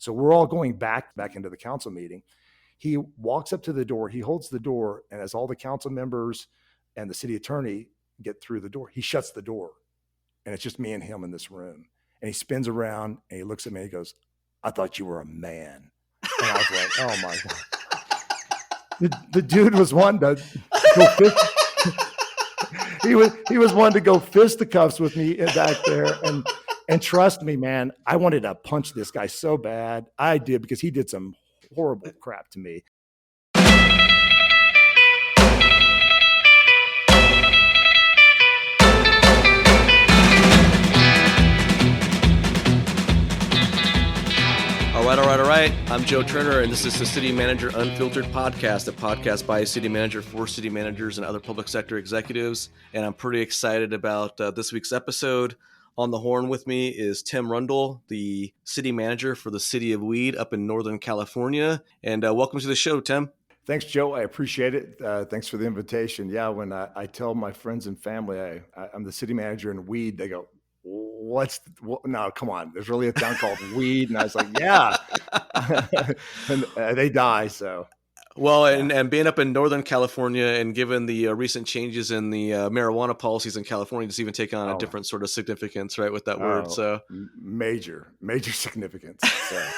So we're all going back into the council meeting. He walks up to the door, he holds the door, and as all the council members and the city attorney get through the door, he shuts the door. And it's just me and him in this room. And he spins around and he looks at me and he goes, "I thought you were a man." And I was like, oh my God. The dude was wanting to go he was wanting to go fisticuffs with me back there. And trust me, man, I wanted to punch this guy so bad. I did, because he did some horrible crap to me. All right. I'm Joe Turner, and this is the City Manager Unfiltered podcast, a podcast by a city manager for city managers and other public sector executives. And I'm pretty excited about this week's episode. On the horn with me is Tim Rundel, the city manager for the city of Weed up in Northern California. And welcome to the show, Tim. Thanks, Joe. I appreciate it. Thanks for the invitation. Yeah, when I tell my friends and family I'm the city manager in Weed, they go, no, come on. There's really a town called Weed. And I was like, yeah. And they die, so. Well, and being up in Northern California and given the recent changes in the marijuana policies in California, it's even taken on a different sort of significance, right, with that word. So major significance. So.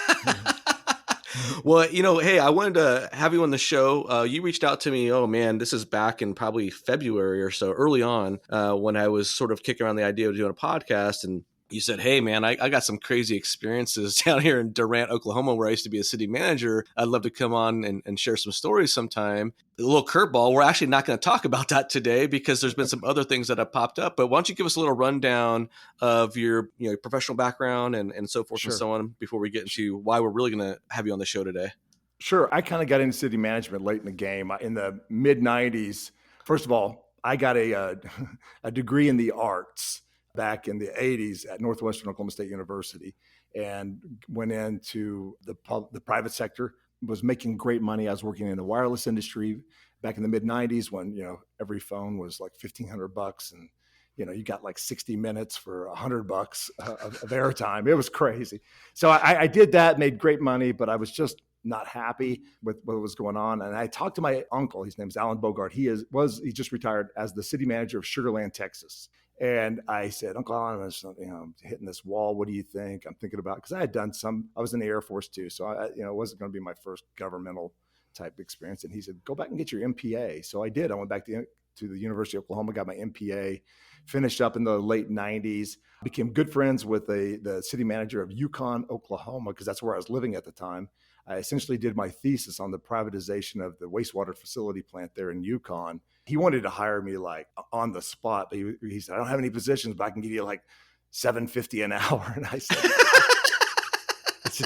Well, hey, I wanted to have you on the show. You reached out to me. Oh man, this is back in probably February or so, early on, when I was sort of kicking around the idea of doing a podcast. And you said, "Hey man, I got some crazy experiences down here in Durant, Oklahoma, where I used to be a city manager. I'd love to come on and share some stories sometime." A little curveball. We're actually not going to talk about that today because there's been some other things that have popped up. But why don't you give us a little rundown of your professional background and so forth and so on before we get into why we're really going to have you on the show today? Sure. I kind of got into city management late in the game. In the mid 90s, first of all, I got a degree in the arts back in the 80s at Northwestern Oklahoma State University, and went into the private sector, was making great money. I was working in the wireless industry back in the mid 90s when, every phone was like $1,500 and, you got like 60 minutes for $100 of airtime. It was crazy. So I did that, made great money, but I was just not happy with what was going on. And I talked to my uncle. His name's Alan Bogart. He just retired as the city manager of Sugar Land, Texas. And I said, "Uncle Alan, I'm hitting this wall. What do you think?" I'm thinking about, because I had done I was in the Air Force too. So it wasn't going to be my first governmental type experience. And he said, "Go back and get your MPA." So I did. I went back to the University of Oklahoma, got my MPA, finished up in the late 90s, became good friends with the city manager of Yukon, Oklahoma, because that's where I was living at the time. I essentially did my thesis on the privatization of the wastewater facility plant there in Yukon. He wanted to hire me like on the spot, but he said, "I don't have any positions, but I can give you like $750 an hour." And I said,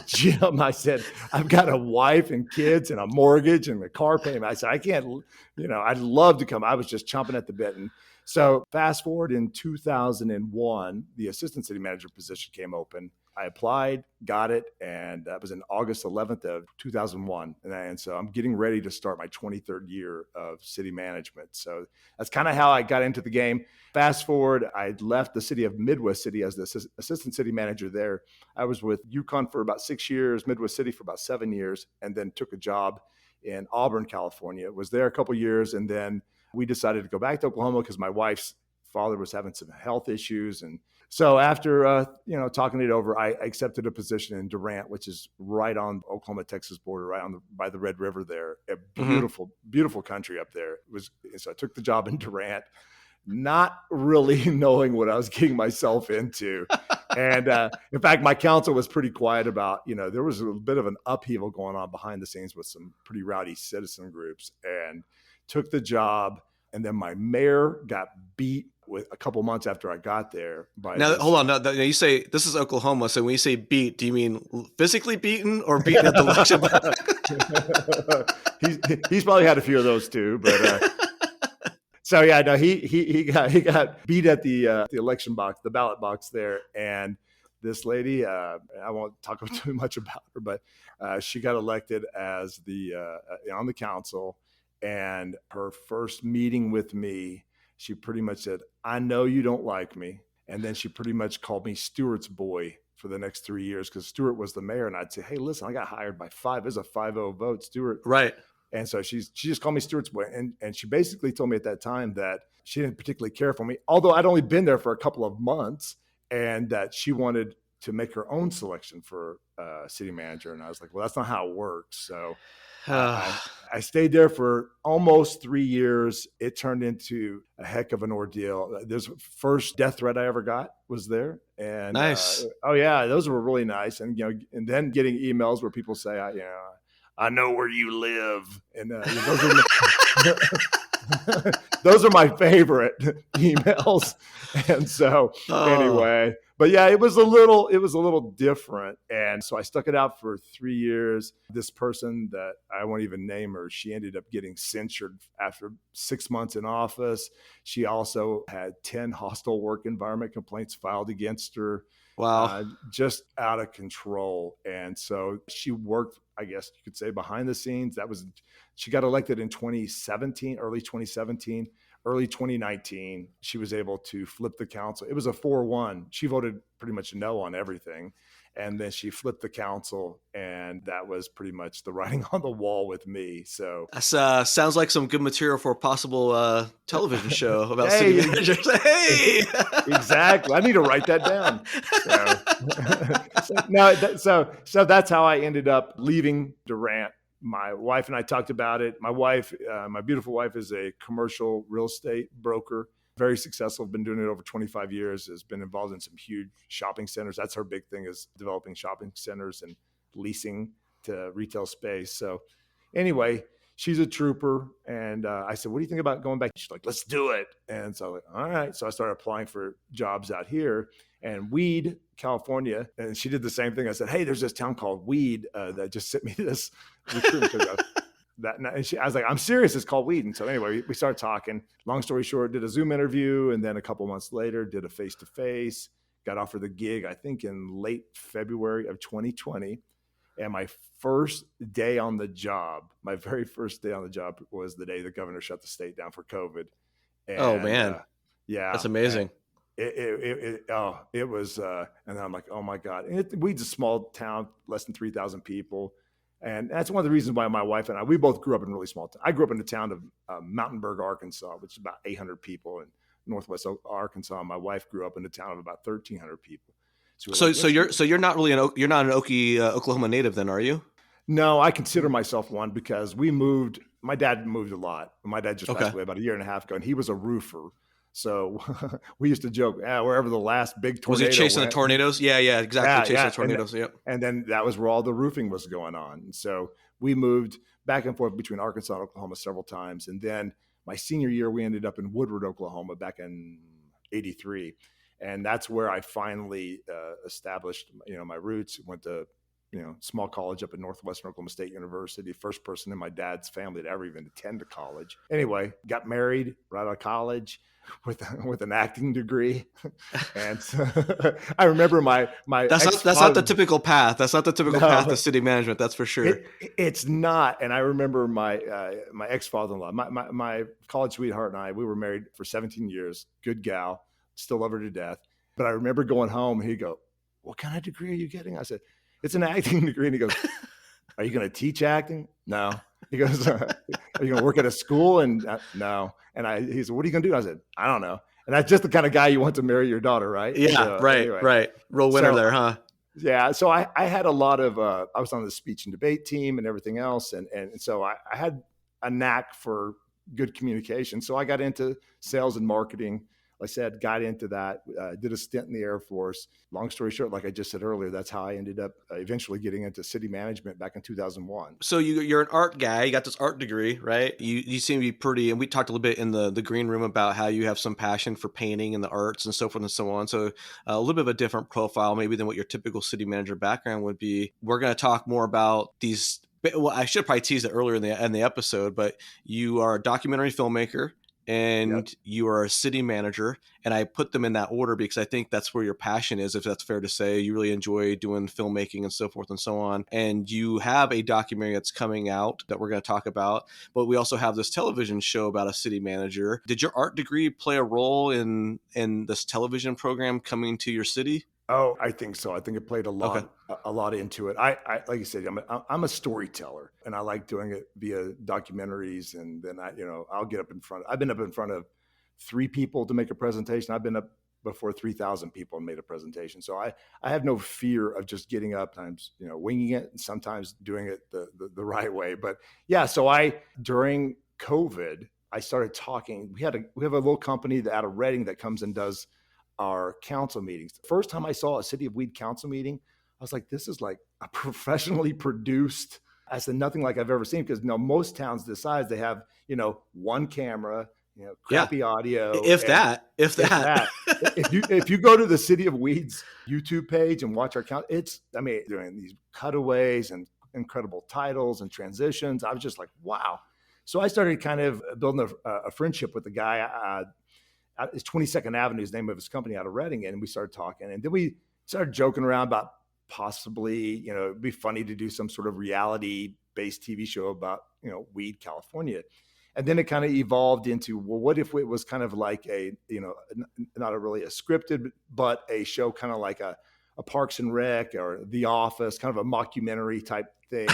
"Jim," I said, "I've got a wife and kids and a mortgage and a car payment." I said, "I can't, I'd love to come." I was just chomping at the bit. And so fast forward in 2001, the assistant city manager position came open. I applied, got it, and that was in August 11th of 2001. And so I'm getting ready to start my 23rd year of city management. So that's kind of how I got into the game. Fast forward, I left the city of Midwest City as the assistant city manager there. I was with Yukon for about 6 years, Midwest City for about 7 years, and then took a job in Auburn, California. Was there a couple of years, and then we decided to go back to Oklahoma because my wife's father was having some health issues. And so after, talking it over, I accepted a position in Durant, which is right on the Oklahoma-Texas border, right by the Red River there. A beautiful, beautiful country up there. So I took the job in Durant, not really knowing what I was getting myself into. And in fact, my council was pretty quiet about, there was a bit of an upheaval going on behind the scenes with some pretty rowdy citizen groups, and took the job. And then my mayor got beat with a couple months after I got there. Hold on. Now, you say this is Oklahoma. So when you say beat, do you mean physically beaten or beaten at the election? He's probably had a few of those too. But so yeah, no, he got beat at the election box, the ballot box there, and this lady, I won't talk too much about her, but she got elected as on the council. And her first meeting with me, she pretty much said, "I know you don't like me." And then she pretty much called me Stewart's boy for the next 3 years because Stuart was the mayor. And I'd say, hey, listen, I got hired by 5. There's a 5-0 vote, Stuart. Right. And so she just called me Stuart's boy. And she basically told me at that time that she didn't particularly care for me, although I'd only been there for a couple of months, and that she wanted to make her own selection for city manager. And I was like, well, that's not how it works. So I stayed there for almost 3 years. It turned into a heck of an ordeal. There's first death threat I ever got was there. And nice. Oh yeah, those were really nice. And, and then getting emails where people say, I know where you live. And those are my favorite emails. And so anyway, but yeah, it was a little different. And so I stuck it out for 3 years. This person that I won't even name her, she ended up getting censured after 6 months in office. She also had 10 hostile work environment complaints filed against her. Wow. Just out of control. And so she worked, I guess you could say, behind the scenes. She got elected in 2017, early 2017, early 2019. She was able to flip the council. It was a 4-1. She voted pretty much no on everything. And then she flipped the council, and that was pretty much the writing on the wall with me. So that sounds like some good material for a possible television show about city managers. Hey, exactly. I need to write that down. So that's how I ended up leaving Durant. My wife and I talked about it. My wife, my beautiful wife, is a commercial real estate broker. Very successful, been doing it over 25 years, has been involved in some huge shopping centers. That's her big thing, is developing shopping centers and leasing to retail space. So anyway, she's a trooper. And I said, what do you think about going back? She's like, let's do it. And so I was like, all right. So I started applying for jobs out here. And Weed, California, and she did the same thing. I said, hey, there's this town called Weed that just sent me this recruitment. I was like, I'm serious. It's called Weed. And so anyway, we started talking. Long story short, did a Zoom interview. And then a couple months later, did a face-to-face, got offered the gig, I think in late February of 2020. And my first day on the job, my very first day on the job was the day the governor shut the state down for COVID. And, oh, man. Yeah. That's amazing. It was, and then I'm like, oh my God. And Weed's a small town, less than 3,000 people. And that's one of the reasons why my wife and I, we both grew up in really small towns. I grew up in the town of Mountainburg, Arkansas, which is about 800 people in northwest Arkansas. My wife grew up in a town of about 1,300 people. So you're not really you're not an Okie, Oklahoma native then, are you? No, I consider myself one because we moved. My dad moved a lot. My dad just passed away about a year and a half ago, and he was a roofer. So we used to joke, wherever the last big tornado was he chasing went, the tornadoes? Yeah, exactly. Chasing the tornadoes. Yep. And then that was where all the roofing was going on. And so we moved back and forth between Arkansas and Oklahoma several times. And then my senior year, we ended up in Woodward, Oklahoma back in '83. And that's where I finally established, my roots. Went to, small college up at Northwestern Oklahoma State University. First person in my dad's family to ever even attend a college. Anyway, got married right out of college with an acting degree. And so, I remember my that's not the typical path. That's not the typical path to city management. That's for sure. It's not. And I remember my ex-father-in-law, my college sweetheart, and I, we were married for 17 years. Good gal, still love her to death. But I remember going home, he'd go, what kind of degree are you getting? I said, it's an acting degree. And he goes, are you going to teach acting? No. He goes, are you going to work at a school? And no. And he said, what are you going to do? I said, I don't know. And that's just the kind of guy you want to marry your daughter, right? Yeah, so, right, anyway. Right. Real winner there, huh? Yeah. So I had a lot of, I was on the speech and debate team and everything else. And so I had a knack for good communication. So I got into sales and marketing. Like I said, got into that, did a stint in the Air Force. Long story short, like I just said earlier, that's how I ended up eventually getting into city management back in 2001. So you're an art guy. You got this art degree, right? You seem to be pretty, and we talked a little bit in the green room about how you have some passion for painting and the arts and so forth and so on. So a little bit of a different profile maybe than what your typical city manager background would be. We're going to talk more about these. Well, I should probably tease it earlier in the episode, but you are a documentary filmmaker. And you are a city manager, and I put them in that order because I think that's where your passion is, if that's fair to say. You really enjoy doing filmmaking and so forth and so on. And you have a documentary that's coming out that we're going to talk about, but we also have this television show about a city manager. Did your art degree play a role in this television program coming to your city? Oh, I think so. I think it played Okay. a lot into it. I like you said, I'm a storyteller, and I like doing it via documentaries. And then I'll get up in front. I've been up in front of 3 people to make a presentation. I've been up before 3,000 people and made a presentation. So I have no fear of just getting up, times winging it, and sometimes doing it the right way. But yeah, so during COVID, I started talking. We have a little company out of Reading that comes and does our council meetings. The first time I saw a City of Weed council meeting, I was like, this is like a professionally produced. I said, nothing like I've ever seen, because most towns this size, they have, one camera, crappy audio. If and that, if that. if you go to the City of Weed's YouTube page and watch our count, doing these cutaways and incredible titles and transitions. I was just like, wow. So I started kind of building a friendship with the guy. It's 22nd Avenue, is the name of his company, out of Reading. And we started talking, and then we started joking around about possibly, it'd be funny to do some sort of reality based TV show about, weed, California. And then it kind of evolved into, well, what if it was kind of like not really a scripted, but a show kind of like a Parks and Rec or The Office, kind of a mockumentary type thing.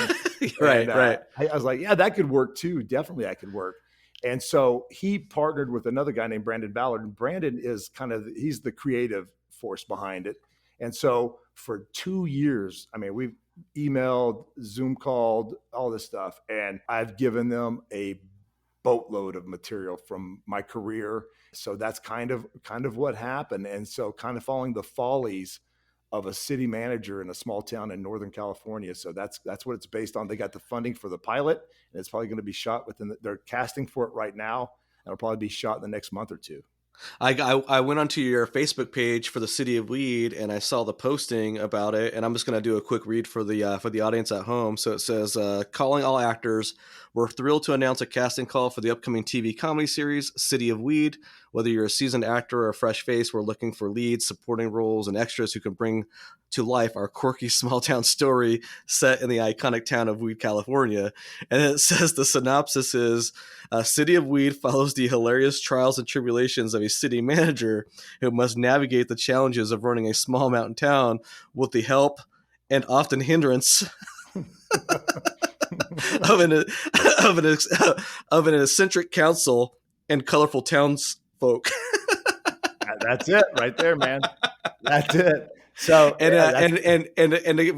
Right. I was like, yeah, that could work too. Definitely that could work. And so he partnered with another guy named Brandon Ballard. And Brandon is he's the creative force behind it. And so for 2 years, we've emailed, Zoom called, all this stuff. And I've given them a boatload of material from my career. So that's kind of what happened. And so kind of following the follies of a city manager in a small town in Northern California. So that's what it's based on. They got the funding for the pilot, and it's probably going to be shot they're casting for it right now, and it'll probably be shot in the next month or two. I went onto your Facebook page for the City of Weed, and I saw the posting about it, and I'm just going to do a quick read for the audience at home. So it says, calling all actors, we're thrilled to announce a casting call for the upcoming TV comedy series, City of Weed. Whether you're a seasoned actor or a fresh face, we're looking for leads, supporting roles, and extras who can bring to life our quirky small town story set in the iconic town of Weed, California. And it says the synopsis is, City of Weed follows the hilarious trials and tribulations of a city manager who must navigate the challenges of running a small mountain town with the help and often hindrance of an eccentric council and colorful townsfolk. That's it right there, man. That's it. So if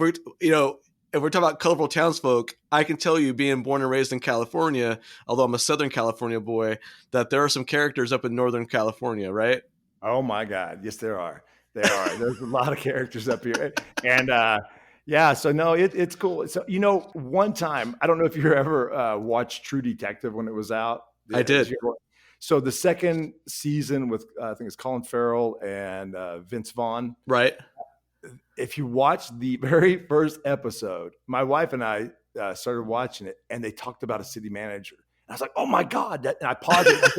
we're talking about colorful townsfolk, I can tell you, being born and raised in California, although I'm a Southern California boy, that there are some characters up in Northern California, right? Oh my God. Yes, there are. There's a lot of characters up here. And yeah, so no, it's cool. So, one time, I don't know if you ever watched True Detective when it was out. I did. So the second season with, I think it's Colin Farrell and Vince Vaughn. Right. If you watch the very first episode, my wife and I started watching it, and they talked about a city manager. And I was like, oh my God. And I paused it. And I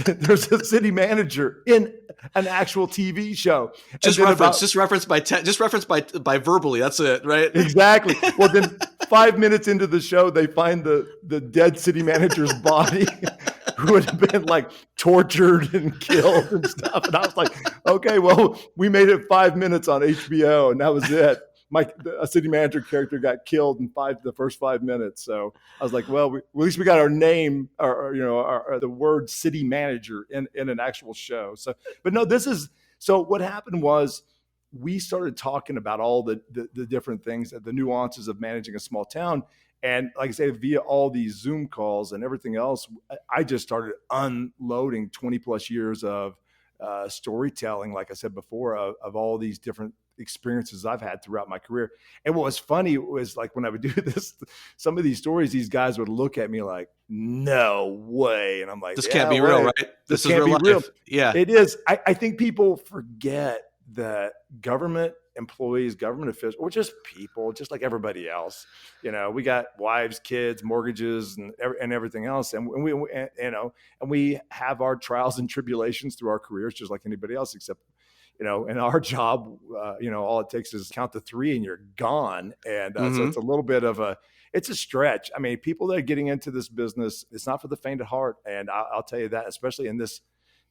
said, there's a city manager in an actual TV show. Just referenced by verbally. That's it, right? Exactly. Well, then 5 minutes into the show, they find the dead city manager's body, who had been like tortured and killed and stuff. And I was like, okay, well, we made it 5 minutes on HBO, and that was it. A city manager character got killed in the first 5 minutes. So I was like, well, at least we got our name, or the word city manager in an actual show. So, but no, so what happened was, we started talking about all the different things, the nuances of managing a small town. And like I say, via all these Zoom calls and everything else, I just started unloading 20 plus years of storytelling, like I said before, of all these different experiences I've had throughout my career. And what was funny was, like, when I would do this, some of these stories, these guys would look at me like, no way. And I'm like, this can't be real, right? This is real life. Yeah, it is. I think people forget that government employees, government officials, we're just people, just like everybody else. We got wives, kids, mortgages, and everything else. And we have our trials and tribulations through our careers, just like anybody else, except, in our job, all it takes is count to 3 and you're gone. And so it's a little bit of it's a stretch. People that are getting into this business, it's not for the faint of heart. And I'll tell you that, especially in this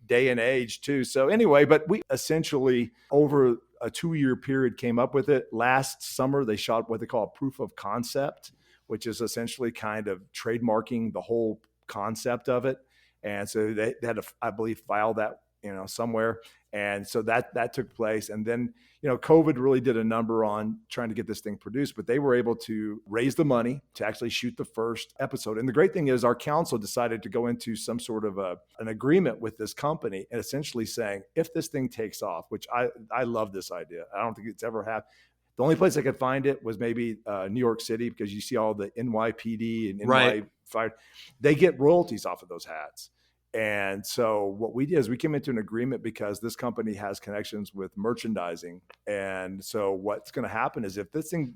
day and age too. So anyway, but we essentially, over a 2-year period came up with it. Last summer, they shot what they call a proof of concept, which is essentially kind of trademarking the whole concept of it. And so they had to, I believe, file that, somewhere. And so that took place. And then, COVID really did a number on trying to get this thing produced, but they were able to raise the money to actually shoot the first episode. And the great thing is our council decided to go into some sort of an agreement with this company and essentially saying, if this thing takes off, which I love this idea. I don't think it's ever happened. The only place I could find it was maybe New York City, because you see all the NYPD and NY fire. They get royalties off of those hats. And so what we did is we came into an agreement because this company has connections with merchandising. And so what's going to happen is if this thing,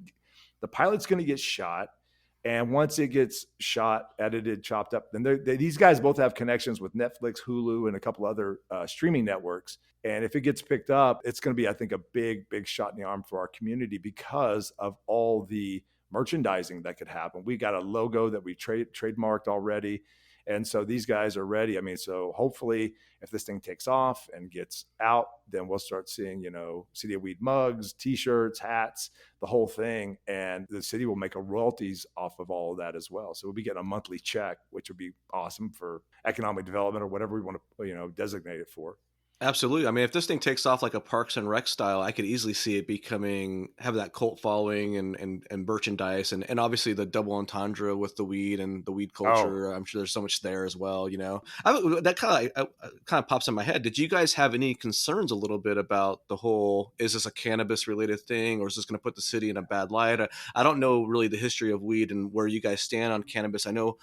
the pilot's going to get shot, and once it gets shot, edited, chopped up, then these guys both have connections with Netflix, Hulu, and a couple other streaming networks. And if it gets picked up, it's going to be, I think, a big, big shot in the arm for our community because of all the merchandising that could happen. We got a logo that we trademarked already. And so these guys are ready. I mean, so hopefully if this thing takes off and gets out, then we'll start seeing, City of Weed mugs, T-shirts, hats, the whole thing. And the city will make a royalties off of all of that as well. So we'll be getting a monthly check, which would be awesome for economic development or whatever we want to, designate it for. Absolutely. I mean, if this thing takes off like a Parks and Rec style, I could easily see it have that cult following and merchandise and obviously the double entendre with the weed and the weed culture. I'm sure there's so much there as well. That kind of pops in my head. Did you guys have any concerns a little bit about the whole, is this a cannabis related thing or is this going to put the city in a bad light? I don't know really the history of weed and where you guys stand on cannabis. I know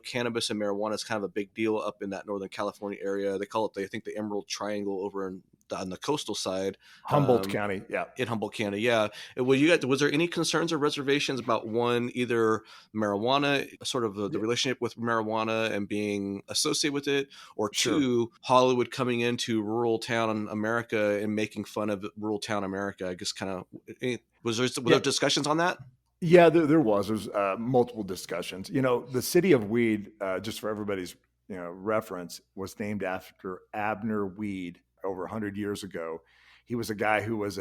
cannabis and marijuana is kind of a big deal up in that Northern California area. They call it, I think, the Emerald Triangle over on the coastal side, Humboldt County, in Humboldt County, yeah. Was there any concerns or reservations about either marijuana, sort of the relationship with marijuana and being associated with it, or two, Hollywood coming into rural town America and making fun of rural town America? I guess were there discussions on that? Yeah, there was. There's multiple discussions. The City of Weed, just for everybody's reference, was named after Abner Weed over 100 years ago. He was a guy who was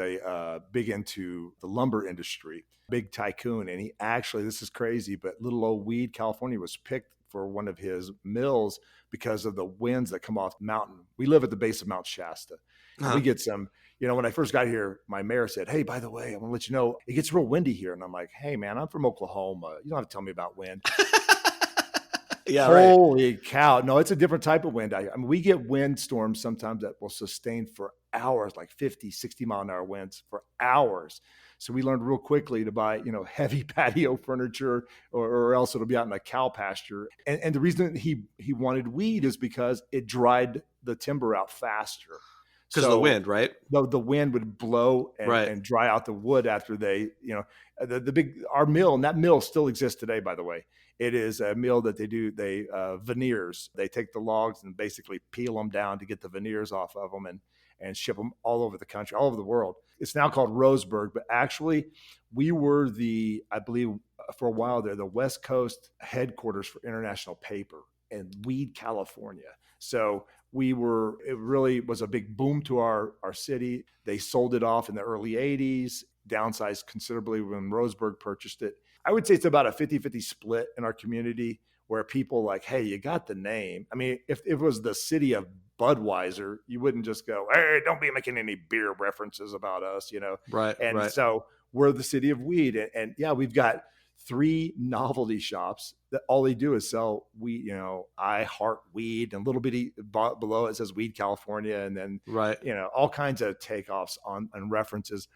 big into the lumber industry, big tycoon. And he actually, this is crazy, but little old Weed, California was picked for one of his mills because of the winds that come off the mountain. We live at the base of Mount Shasta. Uh-huh. We get some, when I first got here, my mayor said, "Hey, by the way, I want to let you know, it gets real windy here." And I'm like, "Hey man, I'm from Oklahoma. You don't have to tell me about wind." Yeah, Holy cow. No, it's a different type of wind. I mean, we get wind storms sometimes that will sustain for hours, like 50, 60 mile an hour winds for hours. So we learned real quickly to buy, heavy patio furniture or else it'll be out in a cow pasture. And the reason he wanted weed is because it dried the timber out faster. Because of the wind, right? The wind would blow and dry out the wood after they, our mill, and that mill still exists today, by the way. It is a mill that they veneers. They take the logs and basically peel them down to get the veneers off of them and ship them all over the country, all over the world. It's now called Roseburg, but actually we were I believe for a while there, the West Coast headquarters for International Paper in Weed, California. So it really was a big boom to our city. They sold it off in the early 80s, downsized considerably when Roseburg purchased it. I would say it's about a 50-50 split in our community where people like, hey, you got the name. I mean, if it was the city of Budweiser, you wouldn't just go, hey, don't be making any beer references about us, Right. And so we're the City of Weed. And yeah, we've got 3 novelty shops that all they do is sell weed, I heart weed, and little bitty below it says Weed California. And then, all kinds of takeoffs on references.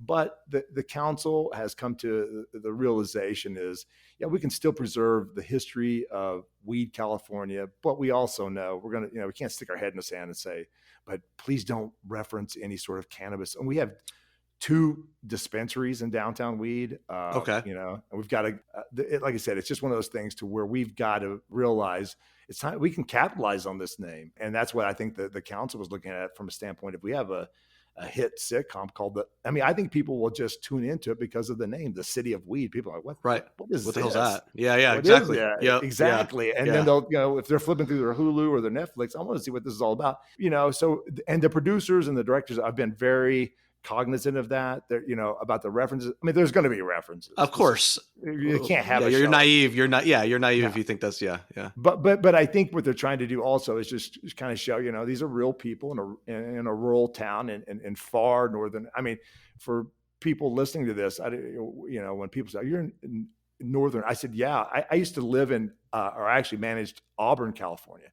But the council has come to the realization is, we can still preserve the history of Weed California, but we also know we're going to, we can't stick our head in the sand and say, but please don't reference any sort of cannabis. And we have 2 dispensaries in downtown Weed. Okay. And we've got to, like I said, it's just one of those things to where we've got to realize it's time we can capitalize on this name. And that's what I think the council was looking at from a standpoint. If we have a hit sitcom called I think people will just tune into it because of the name, the City of Weed. People are like, what the hell's that? Yeah, exactly. Yeah, exactly. Yeah. And then they'll, if they're flipping through their Hulu or their Netflix, I want to see what this is all about. So, and the producers and the directors have been very cognizant of that. There, about the references. I mean, there's going to be references. Of course. You can't have yeah, a you're show. naive. You're not. Yeah, you're naive Yeah. if you think that's yeah. But I think what they're trying to do also is just kind of show, these are real people in a rural town in far northern. I mean, for people listening to this, when people say you're in northern, I said, yeah, I used to live in, or I actually managed Auburn, California,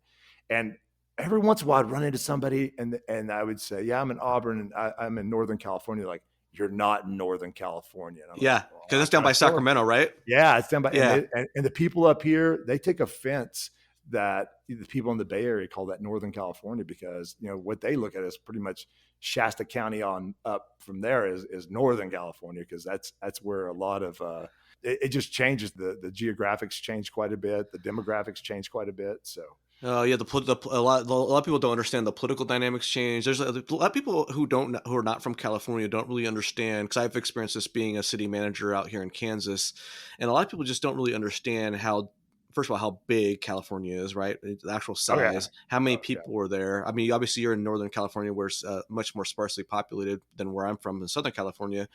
and every once in a while I'd run into somebody and I would say, yeah, I'm in Auburn and I'm in Northern California. Like, you're not in Northern California. Yeah, because it's down by Sacramento, right? Yeah, it's down by. Yeah. And the people up here, they take offense that the people in the Bay Area call that Northern California, because what they look at is pretty much Shasta County on up from there is Northern California, because that's where a lot of it just changes. The geographics change quite a bit, the demographics change quite a bit. So. Yeah, a lot of people don't understand the political dynamics change. There's a lot of people who are not from California don't really understand, because I've experienced this being a city manager out here in Kansas, and a lot of people just don't really understand how, first of all, how big California is, right? The actual size, how many people are there. I mean, obviously you're in Northern California, where it's much more sparsely populated than where I'm from in Southern California.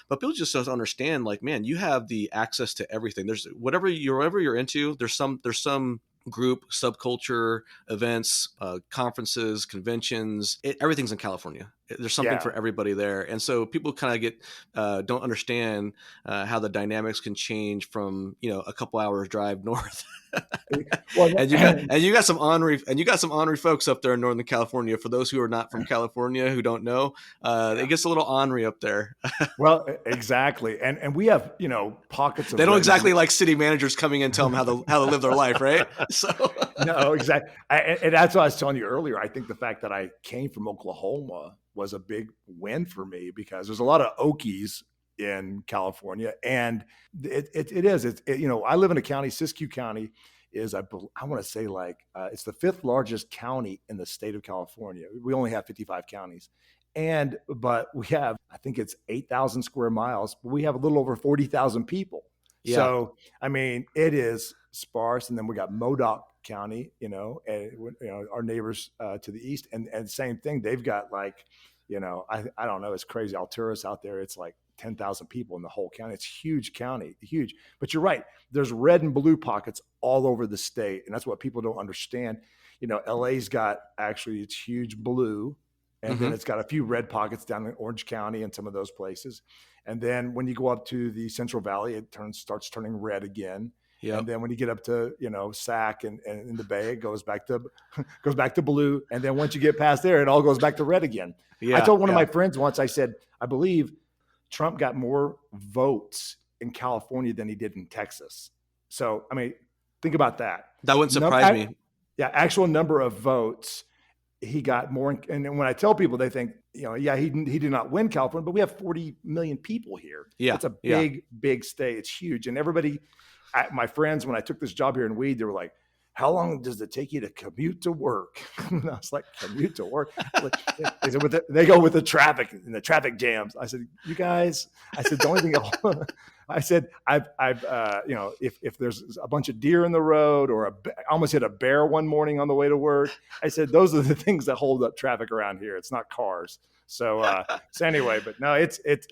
But people just don't understand, like, man, you have the access to everything. There's whatever you're into, there's some group, subculture, events, conferences, conventions, everything's in California. There's something for everybody there. And so people kind of don't understand how the dynamics can change from, a couple hours drive north. and you got some ornery folks up there in Northern California. For those who are not from California, who don't know, it gets a little ornery up there. Well, exactly. And we have, pockets of. They don't exactly like city managers coming in and tell them how to live their life, right? So no, exactly. And that's what I was telling you earlier. I think the fact that I came from Oklahoma was a big win for me, because there's a lot of Okies in California, and I live in a county. Siskiyou County is, I want to say, it's the 5th largest county in the state of California. We only have 55 counties, but we have, I think it's 8,000 square miles, but we have a little over 40,000 people. Yeah. So I mean, it is sparse. And then we got Modoc County, and our neighbors to the east, and same thing. They've got I don't know, it's crazy. Alturas out there, it's like 10,000 people in the whole county. It's huge county, huge. But you're right. There's red and blue pockets all over the state, and that's what people don't understand. LA's got, actually, it's huge blue, and then it's got a few red pockets down in Orange County and some of those places. And then when you go up to the Central Valley, it starts turning red again. Yep. And then when you get up to, Sac and in the Bay, it goes back to blue. And then once you get past there, it all goes back to red again. Yeah, I told one of my friends once, I said, I believe Trump got more votes in California than he did in Texas. So, I mean, think about that. That wouldn't surprise me. Yeah. Actual number of votes, he got more. And when I tell people, they think, he did not win California, but we have 40 million people here. Yeah. It's a big state. It's huge. And everybody, my friends, when I took this job here in Weed, they were like, how long does it take you to commute to work? And I was like, commute to work? They said, they go with the traffic and the traffic jams. I said, you guys, the only thing I said, if there's a bunch of deer in the road, or I almost hit a bear one morning on the way to work, I said, those are the things that hold up traffic around here. It's not cars. So anyway, but no,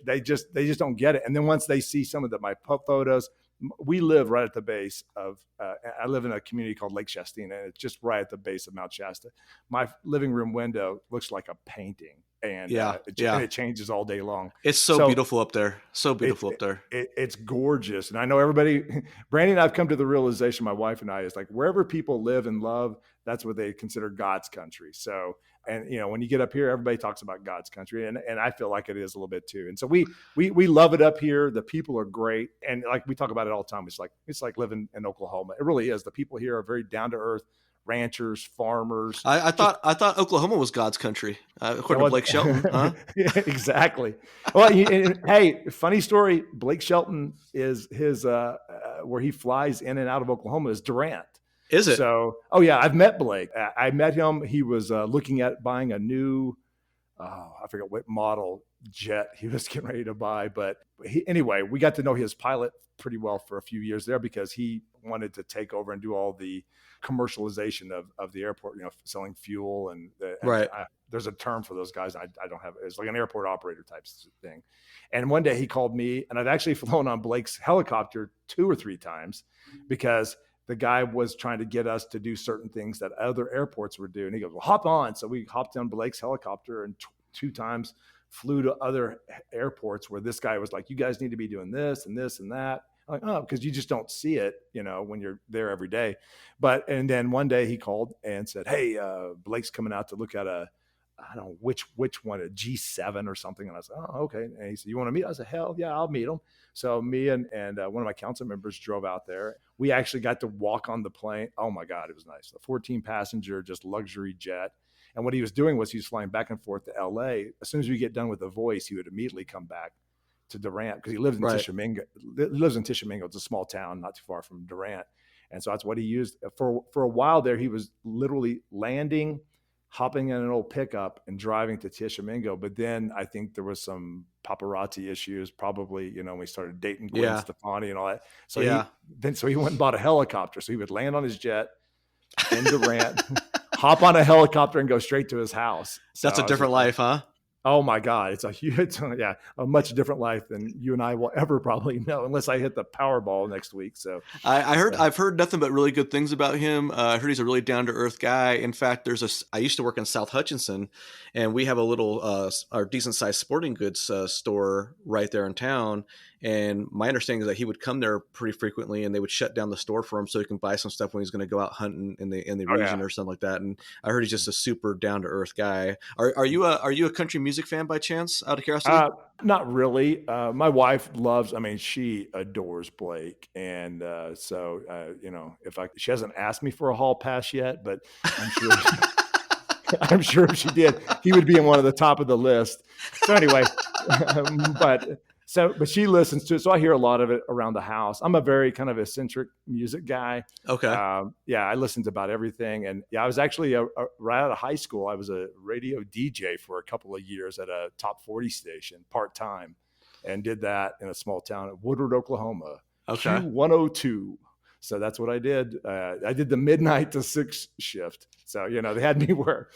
they just don't get it. And then once they see some of my photos, we live right at the base of, I live in a community called Lake Shastina, and it's just right at the base of Mount Shasta. My living room window looks like a painting, and it changes all day long. It's so beautiful up there. So beautiful up there. It's gorgeous. And I know everybody, Brandy and I have come to the realization, my wife and I, is like, wherever people live and love, that's what they consider God's country. So, and when you get up here, everybody talks about God's country, and I feel like it is a little bit too. And so we love it up here. The people are great, and like we talk about it all the time. It's like living in Oklahoma. It really is. The people here are very down to earth, ranchers, farmers. I thought Oklahoma was God's country, according to Blake Shelton. Huh? Yeah, exactly. Well, hey, funny story. Blake Shelton is his where he flies in and out of Oklahoma is Durant. Is it? So, oh yeah, I've met Blake. I met him. He was looking at buying a new, I forget what model jet he was getting ready to buy. But anyway, we got to know his pilot pretty well for a few years there, because he wanted to take over and do all the commercialization of the airport, selling fuel Right. there's a term for those guys. I don't have, it's like an airport operator type thing. And one day he called me, and I've actually flown on Blake's helicopter 2 or 3 times because the guy was trying to get us to do certain things that other airports were doing. He goes, well, hop on. So we hopped on Blake's helicopter and 2 times flew to other airports where this guy was like, you guys need to be doing this and this and that. I'm like, oh, because you just don't see it, when you're there every day. And then one day he called and said, hey, Blake's coming out to look at I don't know which one, a G7 or something. And I said, oh, okay. And he said, you want to meet? I said, hell yeah, I'll meet him. So me and one of my council members drove out there. We actually got to walk on the plane. Oh my God, it was nice. The 14 passenger, just luxury jet. And what he was doing was he was flying back and forth to LA. As soon as we get done with The Voice, he would immediately come back to Durant because he lives in Tishomingo. He lives in Tishomingo. It's a small town not too far from Durant. And so that's what he used for a while there. He was literally landing, hopping in an old pickup and driving to Tishomingo. But then I think there was some paparazzi issues, probably, when we started dating Gwen Stefani and all that. So he went and bought a helicopter. So he would land on his jet in Durant, hop on a helicopter and go straight to his house. That's a different life, huh? Oh my God. It's a much different life than you and I will ever probably know unless I hit the Powerball next week. So I've heard nothing but really good things about him. I heard he's a really down to earth guy. In fact, I used to work in South Hutchinson, and we have a little, our decent sized sporting goods store right there in town. And my understanding is that he would come there pretty frequently, and they would shut down the store for him so he can buy some stuff when he's going to go out hunting in the region or something like that. And I heard he's just a super down to earth guy. Are you a country music fan by chance, out of curiosity? Not really. My wife she adores Blake. And she hasn't asked me for a hall pass yet, but I'm sure I'm sure if she did, he would be in one of the top of the list. So anyway, but she listens to it. So I hear a lot of it around the house. I'm a very kind of eccentric music guy. Okay. I listen to about everything. And I was actually right out of high school. I was a radio DJ for a couple of years at a top 40 station part-time, and did that in a small town at Woodward, Oklahoma. Okay. Q102. So that's what I did. I did the midnight to 6 shift. So, they had me where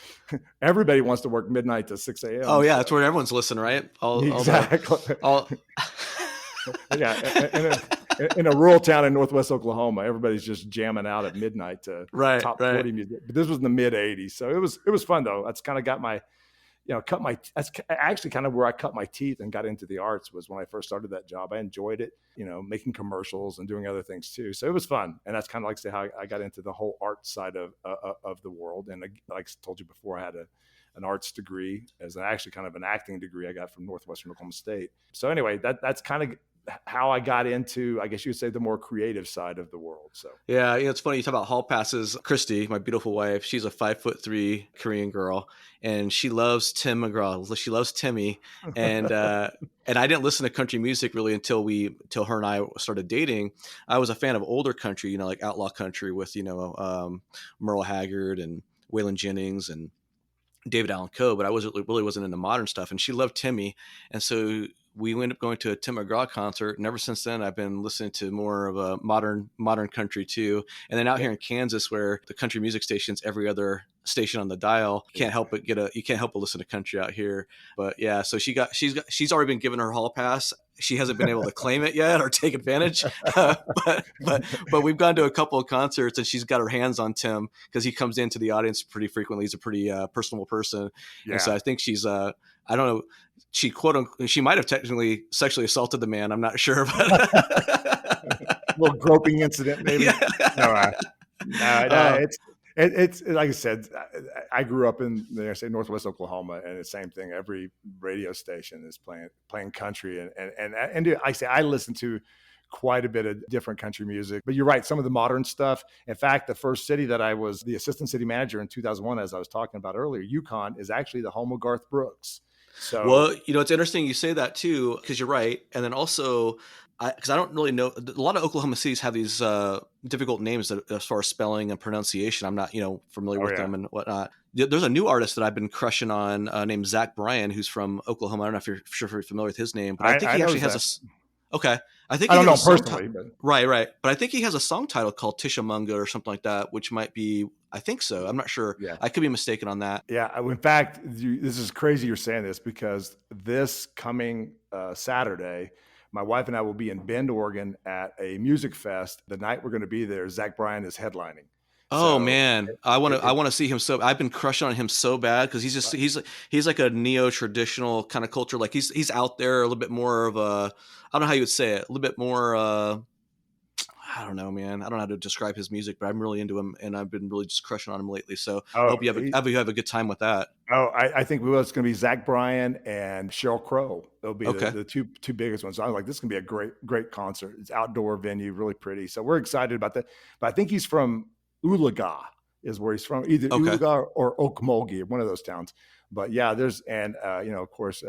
everybody wants to work midnight to 6 a.m. Oh, yeah. That's where everyone's listening, right? Exactly. In a rural town in Northwest Oklahoma, everybody's just jamming out at midnight to top 40 music. But this was in the mid 80s. So it was fun, though. That's kind of got my, that's actually kind of where I cut my teeth and got into the arts, was when I first started that job. I enjoyed it, making commercials and doing other things too. So it was fun. And that's kind of like say how I got into the whole art side of the world. And like I told you before, I had an arts degree as actually kind of an acting degree I got from Northwestern Oklahoma State. So anyway, that's kind of how I got into, I guess you would say, the more creative side of the world. So yeah, it's funny you talk about hall passes. Christy, my beautiful wife, she's a 5'3" Korean girl, and she loves Tim McGraw. She loves Timmy, and and I didn't listen to country music really until her and I started dating. I was a fan of older country, like outlaw country with Merle Haggard and Waylon Jennings and David Allan Coe, but I really wasn't into modern stuff. And she loved Timmy, and so we ended up going to a Tim McGraw concert. And ever since then, I've been listening to more of a modern country too. And then out here in Kansas, where the country music station's every other station on the dial, you can't help but listen to country out here. But yeah, so she's already been given her hall pass. She hasn't been able to claim it yet or take advantage. But we've gone to a couple of concerts, and she's got her hands on Tim because he comes into the audience pretty frequently. He's a pretty personable person. Yeah. And so I think she's I don't know. She might have technically sexually assaulted the man. I'm not sure, but a little groping incident, maybe. Yeah. No, it's like I said. I grew up in Northwest Oklahoma, and the same thing. Every radio station is playing country, and I listen to quite a bit of different country music. But you're right, some of the modern stuff. In fact, the first city that I was the assistant city manager in 2001, as I was talking about earlier, Yukon, is actually the home of Garth Brooks. So, well, it's interesting you say that too, because you're right. And then also, because I don't really know, a lot of Oklahoma cities have these difficult names as far as spelling and pronunciation. I'm not, familiar with them and whatnot. There's a new artist that I've been crushing on named Bryan, who's from Oklahoma. I don't know if you're familiar with his name, but I think he actually has Okay. I think I he don't has know a him song personally, but right, right. But I think he has a song title called Tishamunga or something like that, which might be, I think so. I'm not sure. yeah. I could be mistaken on that. Yeah, in fact, this is crazy you're saying this because this coming Saturday, my wife and I will be in Bend, Oregon at a music fest. The night we're going to be there, Zach Bryan is headlining. Oh So man, I want to I it want to see him so. I've been crushing on him so bad because he's like a neo traditional kind of culture. Like he's out there a little bit more of a, I don't know how you would say it, a little bit more. I don't know, man. I don't know how to describe his music, but I'm really into him, and I've been really just crushing on him lately. So I oh, hope you have a good time with that. I think it's going to be Zach Bryan and Sheryl Crow. They'll be Okay. the two biggest ones. So I was like, this is going to be a great concert. It's outdoor venue, really pretty. So we're excited about that. But I think he's from Ulaga is where he's from, either Okay. Ulaga or Okmulgee, one of those towns. But yeah, of course,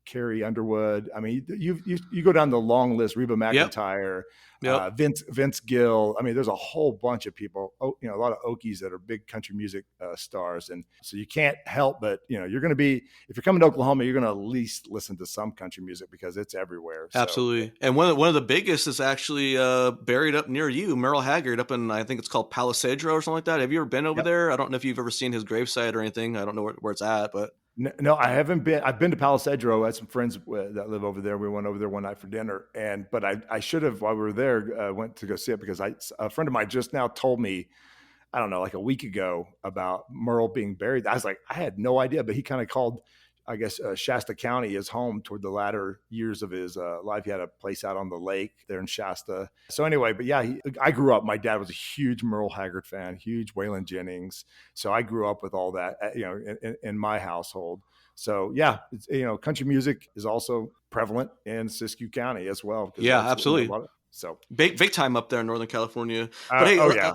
Carrie Underwood. I mean, you go down the long list. Reba Yep. McEntire, Yep. Vince Gill. I mean, there's a whole bunch of people. Oh, a lot of Okies that are big country music stars, and so you can't help but you're going to be, if you're coming to Oklahoma, you're going to at least listen to some country music because it's everywhere. So Absolutely. And one of the biggest is actually buried up near you, Merle Haggard, up in, I think it's called Palisadro or something like that. Have you ever been over yep. there? I don't know if you've ever seen his gravesite or anything. I don't know where it's at, but No, I haven't been. I've been to Palisadro. I had some friends that live over there. We went over there one night for dinner, but I should have, while we were there, went to go see it because a friend of mine just now told me, I don't know, like a week ago about Merle being buried. I was like, I had no idea, but he kind of called, I guess, Shasta County his home toward the latter years of his life. He had a place out on the lake there in Shasta. So anyway, but yeah, I grew up. My dad was a huge Merle Haggard fan, huge Waylon Jennings. So I grew up with all that, in my household. So yeah, country music is also prevalent in Siskiyou County as well. yeah, absolutely. So big time up there in Northern California. But hey, oh yeah.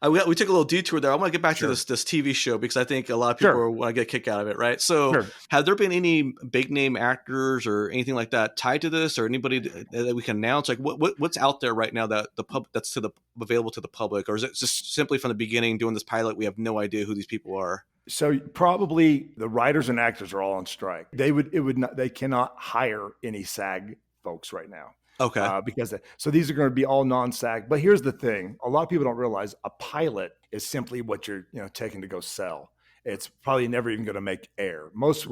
We took a little detour there. I want to get back to Sure. this TV show because I think a lot of people want to get a kick out of it, right? So, Sure. have there been any big name actors or anything like that tied to this, or anybody that we can announce? Like, what's out there right now that that's available to the public, or is it just simply from the beginning doing this pilot? We have no idea who these people are. So probably the writers and actors are all on strike. They cannot hire any SAG folks right now. Okay. So these are going to be all non-SAG. But here's the thing: a lot of people don't realize a pilot is simply what you're taking to go sell. It's probably never even going to make air. Most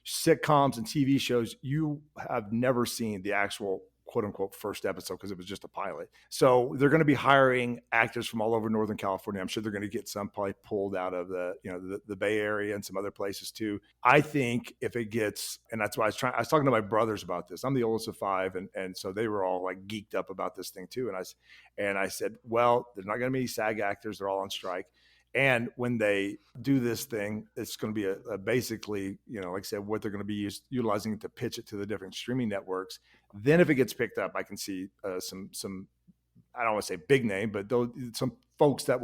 sitcoms and TV shows, you have never seen the actual quote unquote first episode because it was just a pilot. So they're going to be hiring actors from all over Northern California. I'm sure they're going to get some probably pulled out of the Bay Area and some other places too. I think if it gets, and that's why I was talking to my brothers about this. I'm the oldest of five. And so they were all like geeked up about this thing too. And I said, well, there's not going to be any SAG actors. They're all on strike. And when they do this thing, it's going to be a basically, like I said, what they're going to be utilizing to pitch it to the different streaming networks. Then if it gets picked up, I can see some, I don't want to say big name, but some folks that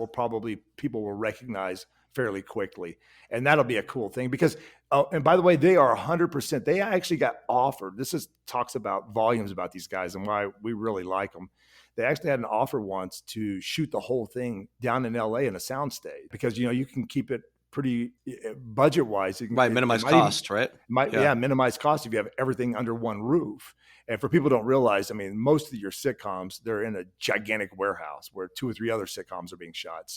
people will recognize fairly quickly. And that'll be a cool thing because, and by the way, they are 100%. They actually got offered. Talks about volumes about these guys and why we really like them. They actually had an offer once to shoot the whole thing down in LA in a soundstage because, you can keep it pretty budget wise. Right. Minimize cost, right? Minimize cost if you have everything under one roof. And for people who don't realize, I mean, most of your sitcoms, they're in a gigantic warehouse where 2 or 3 other sitcoms are being shot.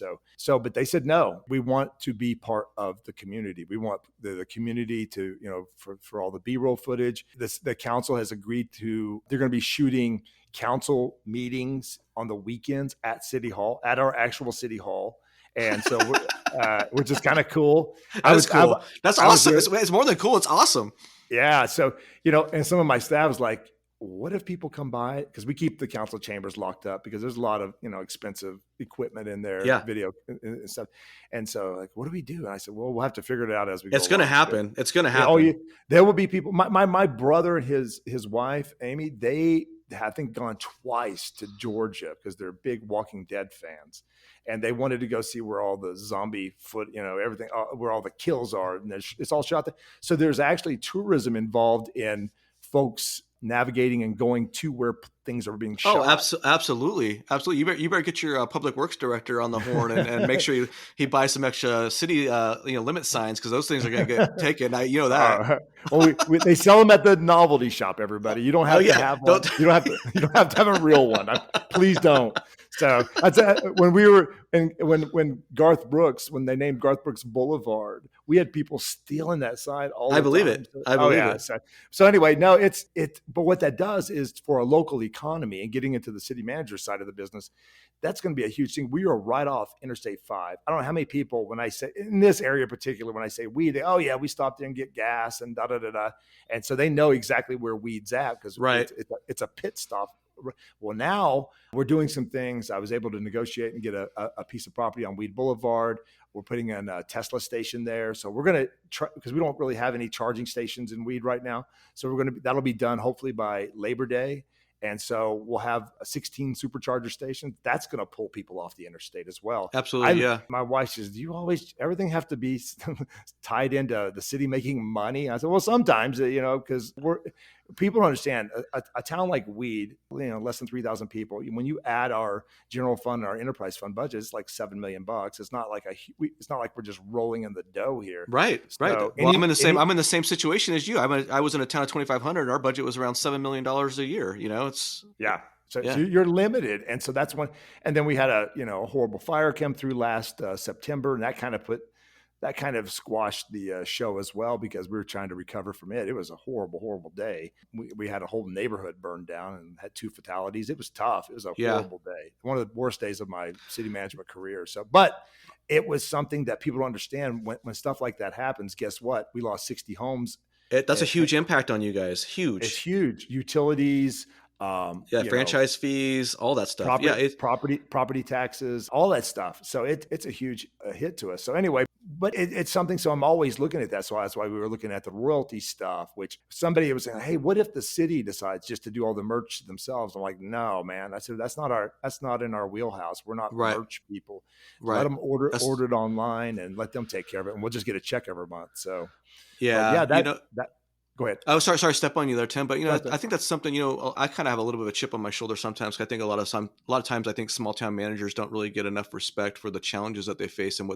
But they said, no, we want to be part of the community. We want the community to, for all the B-roll footage. The council has agreed they're going to be shooting council meetings on the weekends at City Hall, at our actual City Hall. And so which is kind of cool. That's cool. That's awesome. It's more than cool. It's awesome. Yeah. So, and some of my staff was like, what if people come by? Because we keep the council chambers locked up because there's a lot of, expensive equipment in there, video and stuff. And so like, what do we do? And I said, well, we'll have to figure it out as we go. It's going to happen. It's going to happen. There will be people. My brother and his wife, Amy, they I think gone twice to Georgia because they're big Walking Dead fans. And they wanted to go see where all the zombie everything, where all the kills are. And it's all shot there. So there's actually tourism involved in folks navigating and going to where things are being Oh, shot. absolutely. Absolutely. You better get your public works director on the horn and make sure he buys some extra city, limit signs, because those things are going to get taken. You know that. Well, they sell them at the novelty shop. Everybody, you don't Oh have to yeah. have one. Don't. You don't have to. You don't have to have a real one. Please don't. So that's when we were and when Garth Brooks, when they named Garth Brooks Boulevard, we had people stealing that sign all the I believe time. it. I believe it. So anyway, no, it's. But what that does is for a local economy and getting into the city manager side of the business, that's going to be a huge thing. We are right off Interstate 5. I don't know how many people, when I say in this area in particular, when I say weed, they, oh yeah, we stopped there and get gas and da da da da, and so they know exactly where weed's at because it's a pit stop. Well, now we're doing some things. I was able to negotiate and get a piece of property on Weed Boulevard. We're putting in a Tesla station there. So we're going to try, because we don't really have any charging stations in Weed right now. So that'll be done hopefully by Labor Day. And so we'll have 16 supercharger stations. That's going to pull people off the interstate as well. Absolutely, yeah. My wife says, do you always, everything have to be tied into the city making money? I said, well, sometimes, because people don't understand a town like Weed, less than 3,000 people. When you add our general fund and our enterprise fund budget, it's like $7 million. It's not like it's not like we're just rolling in the dough here. Right. Well, I'm in the same situation as you. I was in a town of 2,500. Our budget was around $7 million a year. So you're limited. And so that's one. And then we had a horrible fire come through last September, and that kind of squashed the show as well, because we were trying to recover from it. It was a horrible, horrible day. We had a whole neighborhood burned down and had 2 fatalities. It was tough. It was a horrible day. One of the worst days of my city management career. But it was something that people don't understand. When stuff like that happens, guess what? We lost 60 homes. That's a huge impact on you guys. Huge. It's huge. Utilities, franchise fees, all that stuff. Property taxes, all that stuff. So it's a huge hit to us. So anyway, but it's something. So I'm always looking at that. So that's why we were looking at the royalty stuff, which somebody was saying, hey, what if the city decides just to do all the merch themselves? I'm like, no, man. I said, that's not in our wheelhouse. We're not merch people. Let them order it online and let them take care of it, and we'll just get a check every month. So go ahead. Oh, sorry, step on you there, Tim. But I think that's something. I kind of have a little bit of a chip on my shoulder sometimes. I think a lot of times, I think small town managers don't really get enough respect for the challenges that they face and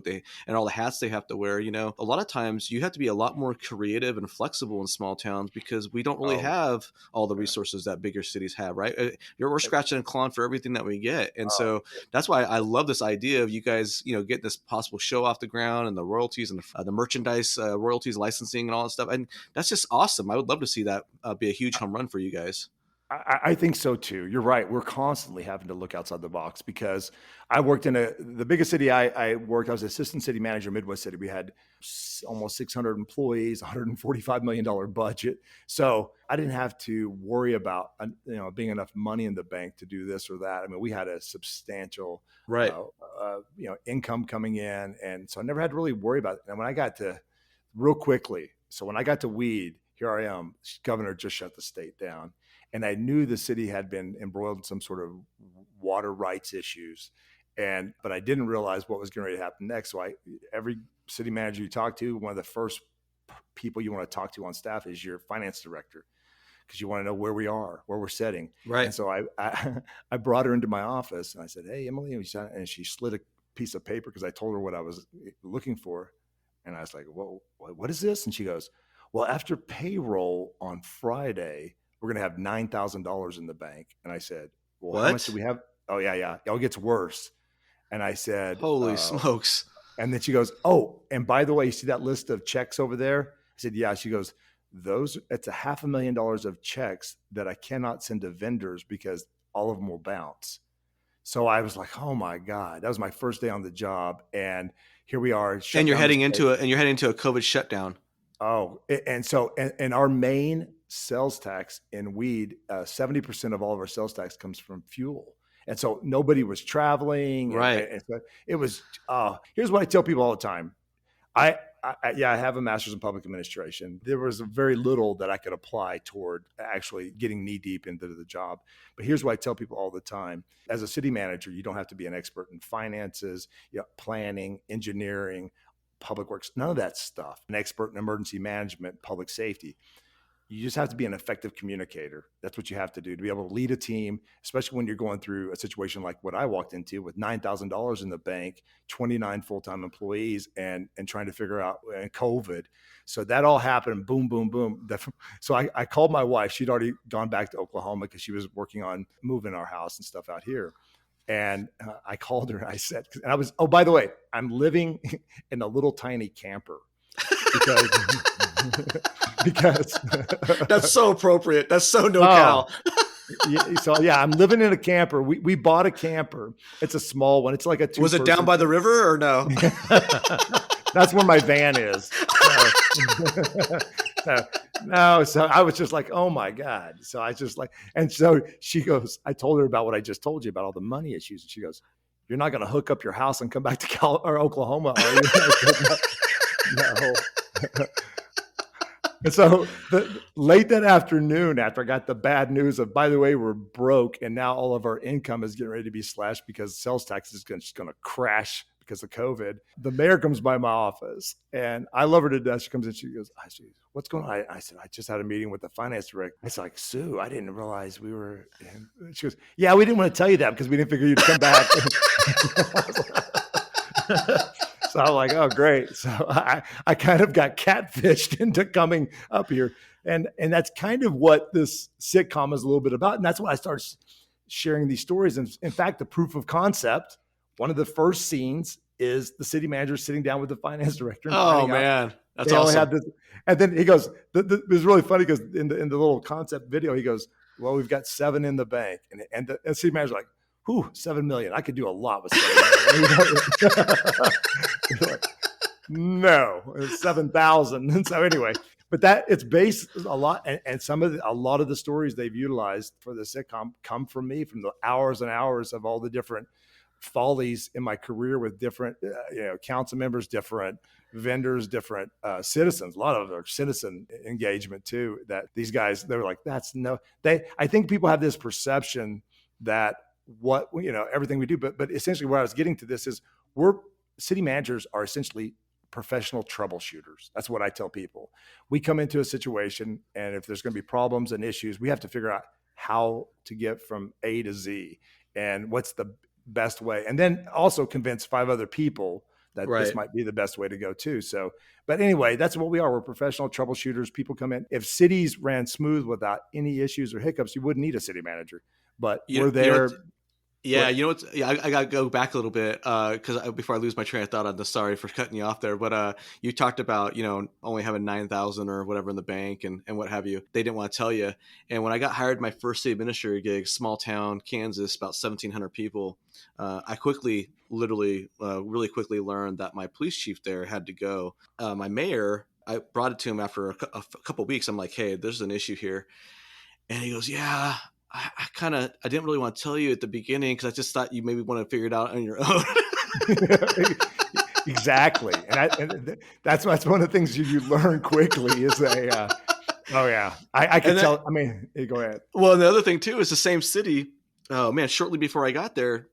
and all the hats they have to wear. A lot of times you have to be a lot more creative and flexible in small towns, because we don't really have all the resources that bigger cities have. Right? We're scratching and clawing for everything that we get, and so that's why I love this idea of you guys, getting this possible show off the ground, and the royalties and the merchandise royalties, licensing, and all that stuff, and that's just awesome. I would love to see that be a huge home run for you guys. I think so too. You're right. We're constantly having to look outside the box, because I worked in the biggest city I was assistant city manager, Midwest City. We had almost 600 employees, $145 million budget. So I didn't have to worry about, being enough money in the bank to do this or that. I mean, we had a substantial, income coming in. And so I never had to really worry about it. And when I got to Weed, here I am, governor just shut the state down. And I knew the city had been embroiled in some sort of water rights issues. But I didn't realize what was going to happen next. So every city manager you talk to, one of the first people you want to talk to on staff is your finance director, because you want to know where we are, where we're sitting. Right. And so I brought her into my office and I said, hey, Emily, and she slid a piece of paper, because I told her what I was looking for. And I was like, well, what is this? And she goes, well, after payroll on Friday, we're going to have $9,000 in the bank. And I said, well, what? How much do we have? Oh, yeah. It gets worse. And I said, holy smokes. And then she goes, oh, and by the way, you see that list of checks over there? I said, yeah. She goes, it's $500,000 of checks that I cannot send to vendors because all of them will bounce. So I was like, oh my God, that was my first day on the job. And here we are. And you're heading into a COVID shutdown. Oh, and so our main sales tax in Weed, 70% of all of our sales tax comes from fuel. And so nobody was traveling. Right. And so it was, here's what I tell people all the time. I have a master's in public administration. There was very little that I could apply toward actually getting knee deep into the job. But here's what I tell people all the time. As a city manager, you don't have to be an expert in finances, planning, engineering, public works, none of that stuff. An expert in emergency management, public safety. you just have to be an effective communicator. That's what you have to do to be able to lead a team, especially when you're going through a situation like what I walked into with $9,000 in the bank, 29 full-time employees, and trying to figure out and COVID. So that all happened. Boom, boom, boom. So I called my wife. She'd already gone back to Oklahoma because she was working on moving our house and stuff out here. And I called her and I said, and I was, oh, by the way, I'm living in a little tiny camper because that's so appropriate. That's so NorCal. So yeah, I'm living in a camper. We bought a camper. It's a small one. It's like a two. Was it down by the river or no? That's where my van is. No, so I was just like, oh my God. So I just like, and so she goes, I told her about what I just told you about all the money issues. And she goes, you're not going to hook up your house and come back to Oklahoma, are you? No. And so late that afternoon, after I got the bad news of, by the way, we're broke and now all of our income is getting ready to be slashed because sales tax is just going to crash because of COVID, the mayor comes by my office and I love her to death. She comes in, she goes, what's going on? I said, I just had a meeting with the finance director. I said, like, Sue, I didn't realize we were, and she goes, yeah, we didn't want to tell you that because we didn't figure you'd come back. So I'm like, oh, great. So I kind of got catfished into coming up here. And that's kind of what this sitcom is a little bit about. And that's why I started sharing these stories. And in fact, the proof of concept, one of the first scenes is the city manager sitting down with the finance director. And oh man, that's awesome. And then he goes, it was really funny because in the little concept video, he goes, well, we've got 7 in the bank. And the city manager's like, whew, 7 million. I could do a lot with 7 million. Like, no, it's 7,000. And so anyway, but it's based a lot. And a lot of the stories they've utilized for the sitcom come from me, from the hours and hours of all the different follies in my career with different, council members, different vendors, different citizens. A lot of their citizen engagement too, that these guys, they were like, I think people have this perception that everything we do, but essentially where I was getting to this is city managers are essentially professional troubleshooters. That's what I tell people. We come into a situation and if there's going to be problems and issues, we have to figure out how to get from A to Z and what's the best way. And then also convince 5 other people that this might be the best way to go too. So, but anyway, that's what we are. We're professional troubleshooters. People come in. If cities ran smooth without any issues or hiccups, you wouldn't need a city manager, but we're there. I got to go back a little bit because before I lose my train of thought on this, sorry for cutting you off there. But you talked about, only having 9,000 or whatever in the bank and what have you. They didn't want to tell you. And when I got hired my first city administrator gig, small town, Kansas, about 1,700 people, I really quickly learned that my police chief there had to go. My mayor, I brought it to him after a couple of weeks. I'm like, hey, there's an issue here. And he goes, yeah. I didn't really want to tell you at the beginning because I just thought you maybe want to figure it out on your own. Exactly. And that's one of the things you learn quickly is I can tell. I mean, go ahead. Well, the other thing too is the same city. Oh man, shortly before I got there,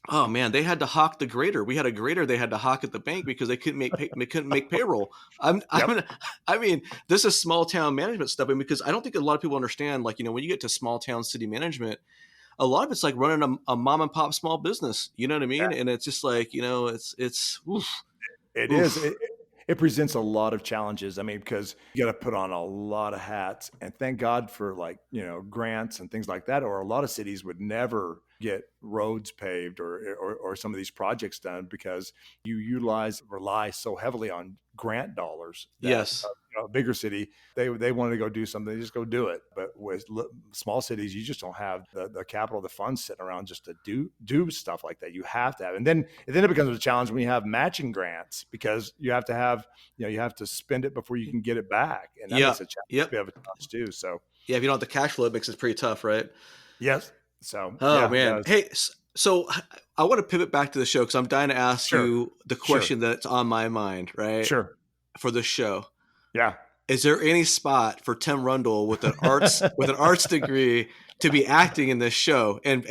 oh man, they had to hawk the grader. We had a grader they had to hawk at the bank because they couldn't make payroll. I mean, this is small town management stuff, and because I don't think a lot of people understand, like, when you get to small town city management, a lot of it's like running a mom and pop small business. You know what I mean? Yeah. And it's just like, it's oof. It is. It presents a lot of challenges. I mean, because you got to put on a lot of hats, and thank God for grants and things like that, or a lot of cities would never get roads paved or some of these projects done because you rely so heavily on grant dollars. Yes. A bigger city, they wanted to go do something, they just go do it. But with small cities, you just don't have the capital, the funds sitting around just to do stuff like that. You have to have, and then it becomes a challenge when you have matching grants because you have to have, you have to spend it before you can get it back, and that makes a challenge. You have a challenge too. So if you don't have the cash flow, it makes it pretty tough, right? Yes. So man, hey. So I want to pivot back to the show because I'm dying to ask you the question that's on my mind, right? Sure. For the show. Yeah. Is there any spot for Tim Rundel with an arts degree to be acting in this show and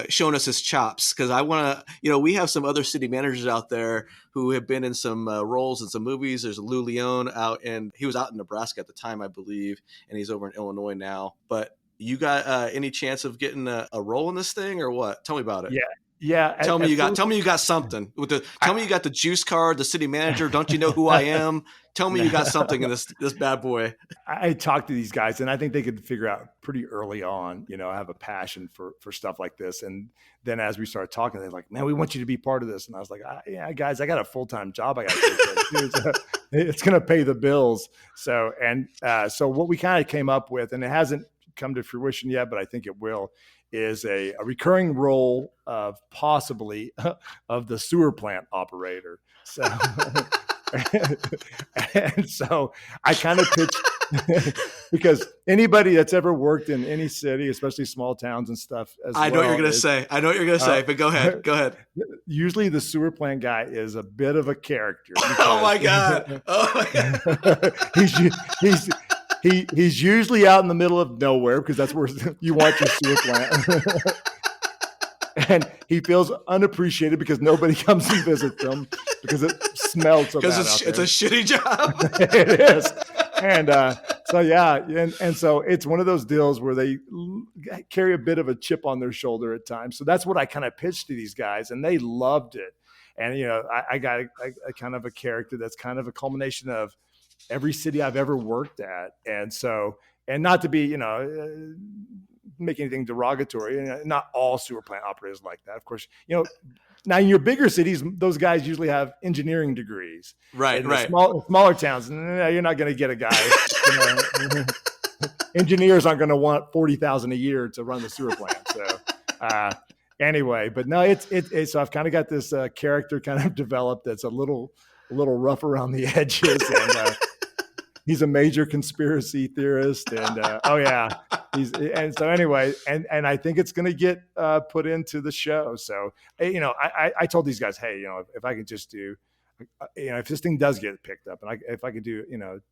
showing us his chops. Because I want to, we have some other city managers out there who have been in some roles in some movies. There's Lou Leone out, and he was out in Nebraska at the time, I believe, and he's over in Illinois now. But you got any chance of getting a role in this thing or what? Tell me about it. Yeah. Yeah. Tell me you got something tell me you got the juice card, the city manager. Don't you know who I am? Tell me you got something in this bad boy. I talked to these guys, and I think they could figure out pretty early on, I have a passion for stuff like this. And then as we started talking, they're like, man, we want you to be part of this. And I was like, yeah, guys, I got a full-time job. I got to it's going to pay the bills. So what we kind of came up with, and it hasn't come to fruition yet, but I think it will, is a recurring role of possibly of the sewer plant operator. So, and so I kind of pitched because anybody that's ever worked in any city, especially small towns and stuff, I know what you're going to say. But go ahead. Usually the sewer plant guy is a bit of a character. Oh my God. He's usually out in the middle of nowhere because that's where you want your sewer plant. And he feels unappreciated because nobody comes and visits him because it smells so bad. Because it's a shitty job. It is. And so it's one of those deals where they carry a bit of a chip on their shoulder at times. So that's what I kind of pitched to these guys, and they loved it. And I got a kind of a character that's kind of a culmination of every city I've ever worked at. And so, and not to be, make anything derogatory, not all sewer plant operators like that. Of course, now in your bigger cities, those guys usually have engineering degrees. Right. Smaller towns, you're not going to get a guy. Engineers aren't going to want $40,000 a year to run the sewer plant. So anyway, but no, it's so I've kind of got this character kind of developed that's a little rough around the edges, and he's a major conspiracy theorist, and so anyway, and I think it's going to get put into the show. So I told these guys, hey, if I could just do, if this thing does get picked up, and if I could do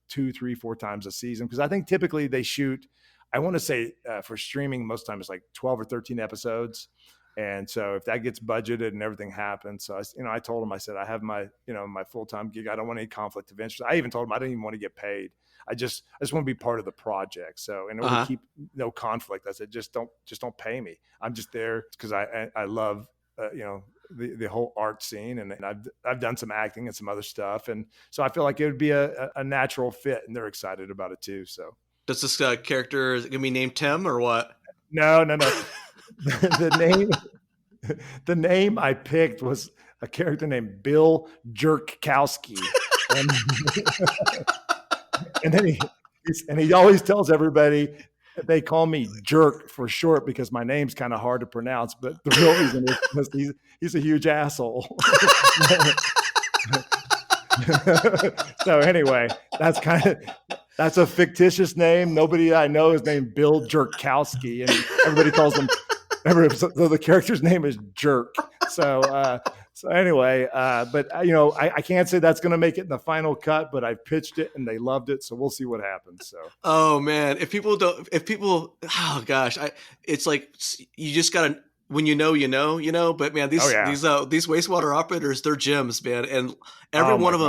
2, 3, 4 times a season, because I think typically they shoot, I want to say for streaming most times it's like 12 or 13 episodes. And so if that gets budgeted and everything happens, so I told him, I said, I have my, my full-time gig. I don't want any conflict of interest. I even told him I didn't even want to get paid. I just want to be part of the project. So in order to keep no conflict, I said, just don't pay me. I'm just there because I love, the whole art scene, and I've done some acting and some other stuff. And so I feel like it would be a natural fit, and they're excited about it too. So does this character going to be named Tim or what? No. The name I picked was a character named Bill Jerkowski, and then he always tells everybody that they call me Jerk for short because my name's kind of hard to pronounce. But the real reason is because he's a huge asshole. So anyway, that's a fictitious name. Nobody I know is named Bill Jerkowski, and everybody calls him. So the character's name is Jerk. So anyway, but I can't say that's going to make it in the final cut, but I pitched it and they loved it. So we'll see what happens. So. Oh man, oh gosh, it's like you just gotta, when you know, but man, these wastewater operators, they're gems, man. And every one of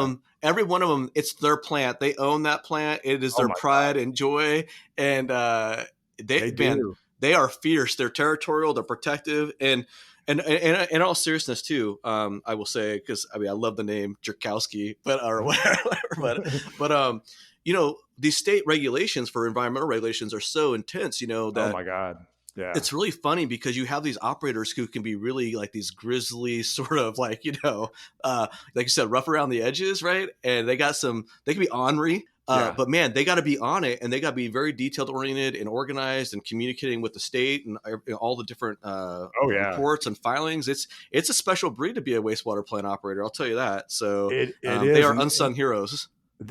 them, it's their plant. They own that plant. It is their pride and joy. And they are fierce. They're territorial. They're protective, and in all seriousness too. I will say, because I love the name Jerkowski, or whatever. But these state regulations for environmental regulations are so intense. That oh my God. Yeah. It's really funny because you have these operators who can be really like these grizzly sort of like you said, rough around the edges, right? And they can be ornery. But man, they got to be on it, and they got to be very detailed oriented and organized and communicating with the state and all the different reports and filings. It's a special breed to be a wastewater plant operator. I'll tell you that. So it they is. are unsung heroes.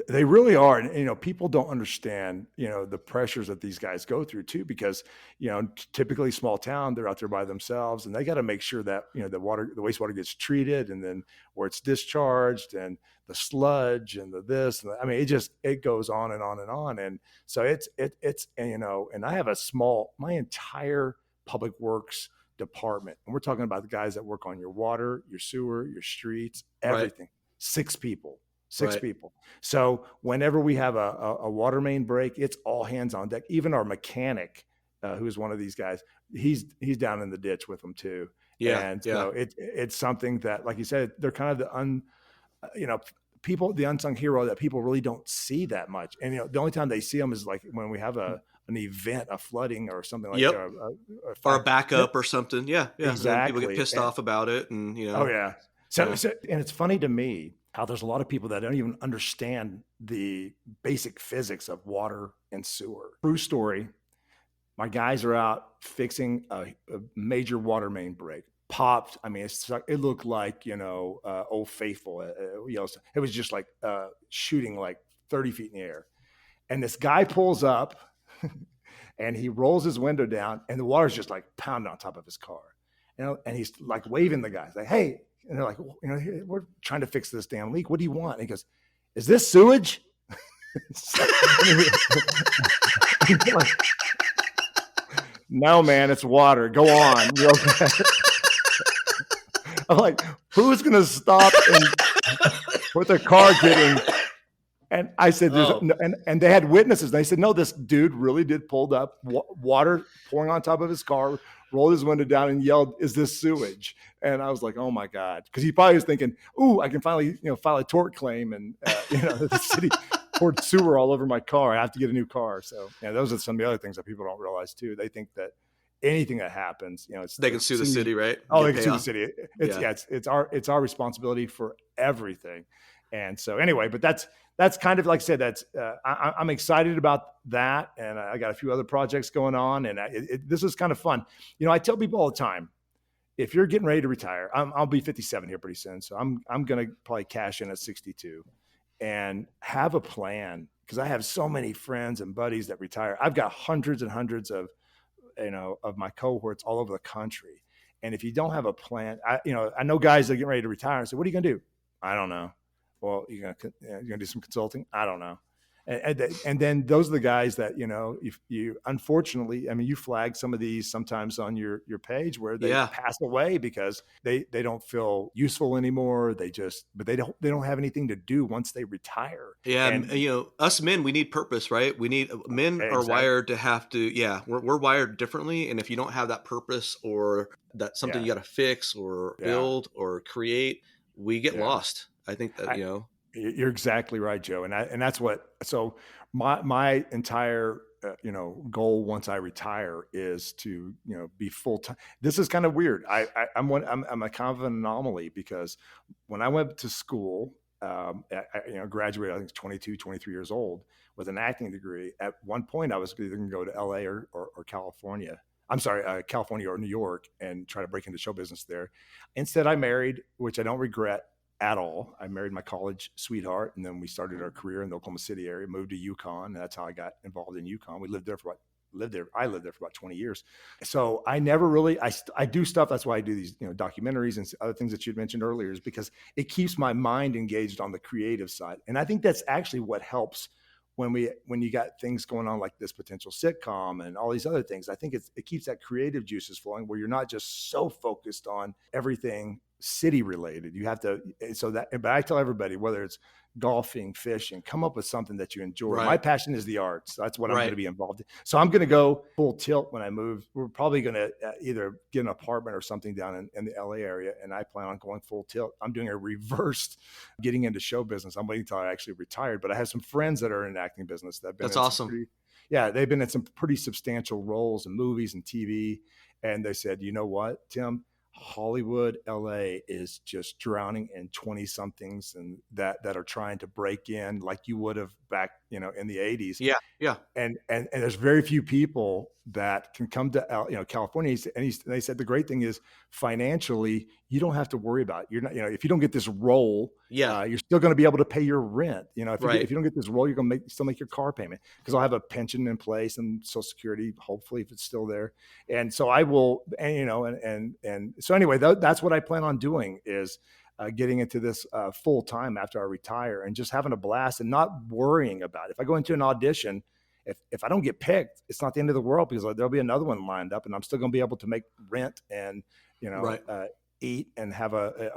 They really are. And, people don't understand, the pressures that these guys go through too, because, typically small town, they're out there by themselves and they got to make sure that, the wastewater gets treated and then where it's discharged and the sludge and the this, and I mean, it goes on and on and on. And so and I have my entire public works department. And we're talking about the guys that work on your water, your sewer, your streets, Right. everything. Six people. Six Right. people. So whenever we have a water main break, it's all hands on deck. Even our mechanic, who's one of these guys, he's down in the ditch with them too. Yeah. And Yeah. so it's something that, like you said, they're kind of the unsung hero that people really don't see that much. And the only time they see them is like when we have an event, a flooding or something like Yep. a Or a fire. backup or something. Yeah. Yeah. And then people get Exactly. pissed off about it. And, Oh yeah. So, Yeah. and it's funny to me how there's a lot of people that don't even understand the basic physics of water and sewer. True story. My guys are out fixing a major water main break. Popped. I mean, it looked like, Old Faithful. It was just like shooting like 30 feet in the air. And this guy pulls up and he rolls his window down and the water's just like pounding on top of his car. And he's like waving the guys like, hey, and they're like, we're trying to fix this damn leak. What do you want? And he goes, is this sewage? No, man, it's water. Go on. You're okay. I'm like, who's going to stop and with their car getting? And I said, and they had witnesses. And they said, no, this dude really did pulled up, water pouring on top of his car, rolled his window down and yelled, is this sewage? And I was like, oh my God. Because he probably was thinking, ooh, I can finally, file a tort claim. And, the city poured sewer all over my car. I have to get a new car. So yeah, those are some of the other things that people don't realize too. They think that anything that happens, they can sue the city, right? Oh, they can sue the city. It's our responsibility for everything. And so anyway, but that's kind of like I said, I'm excited about that. And I got a few other projects going on and this is kind of fun. I tell people all the time, if you're getting ready to retire, I'll be 57 here pretty soon. So I'm going to probably cash in at 62 and have a plan, because I have so many friends and buddies that retire. I've got hundreds and hundreds of my cohorts all over the country. And if you don't have a plan, I know guys that get ready to retire and say, what are you going to do? I don't know. Well, you're going to do some consulting? I don't know. And then those are the guys that, if you, unfortunately, I mean, you flag some of these sometimes on your page where they pass away because they don't feel useful anymore. But they don't have anything to do once they retire. Yeah. And us men, we need purpose, right? Men are wired to have to, we're wired differently. And if you don't have that purpose or that something you got to fix or build or create, we get lost. I think that, You're exactly right, Joe. And that's so my entire, goal once I retire is to, be full time. This is kind of weird. I'm a kind of an anomaly because when I went to school, graduated, I think 22, 23 years old with an acting degree. At one point I was either going to go to LA or California. I'm sorry, California or New York and try to break into show business there. Instead, I married, which I don't regret at all. I married my college sweetheart, and then we started our career in the Oklahoma City area, moved to Yukon, and that's how I got involved in Yukon. I lived there for about 20 years. So I never really, I do stuff. That's why I do these, documentaries and other things that you'd mentioned earlier, is because it keeps my mind engaged on the creative side. And I think that's actually what helps when you got things going on like this potential sitcom and all these other things. I think it keeps that creative juices flowing where you're not just so focused on everything city related. You have to, but I tell everybody, whether it's golfing, fishing, come up with something that you enjoy. Right. My passion is the arts. That's what I'm going to be involved in. So I'm going to go full tilt when I move. We're probably going to either get an apartment or something down in the LA area. And I plan on going full tilt. I'm doing a reversed getting into show business. I'm waiting until I actually retired, but I have some friends that are in acting business that have been. That's awesome. They've been in some pretty substantial roles in movies and TV. And they said, you know what, Tim, Hollywood, LA is just drowning in 20 somethings and that are trying to break in like you would have back, in the 80s. Yeah. Yeah. And there's very few people that can come to California. They said the great thing is financially you don't have to worry about it. You're not, if you don't get this role, Yeah. you're still going to be able to pay your rent. Right. If you don't get this role, you're going to still make your car payment because I'll have a pension in place and Social Security, hopefully, if it's still there. And so I will, and so anyway, that's what I plan on doing is getting into this full time after I retire and just having a blast and not worrying about it. If I go into an audition, if I don't get picked, it's not the end of the world because there'll be another one lined up and I'm still going to be able to make rent and, Right. Eat and have a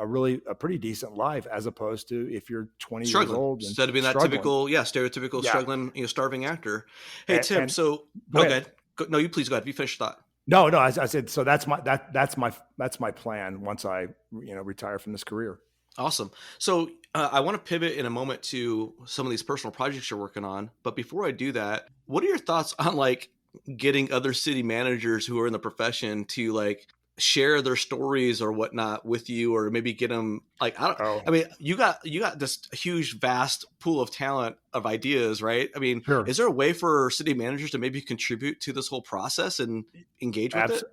pretty decent life as opposed to if you're 20 Struggling. years old. Instead of being that typical, stereotypical struggling, struggling actor. Hey, Tim, so go ahead. No, you please go ahead. You finish that. No, I said, so that's my plan once I, retire from this career. Awesome. So I want to pivot in a moment to some of these personal projects you're working on. But before I do that, what are your thoughts on like getting other city managers who are in the profession to like share their stories or whatnot with you, or maybe get them like, I mean, you got this huge, vast pool of talent of ideas, right? I mean, Sure. Is there a way for city managers to maybe contribute to this whole process and engage with it?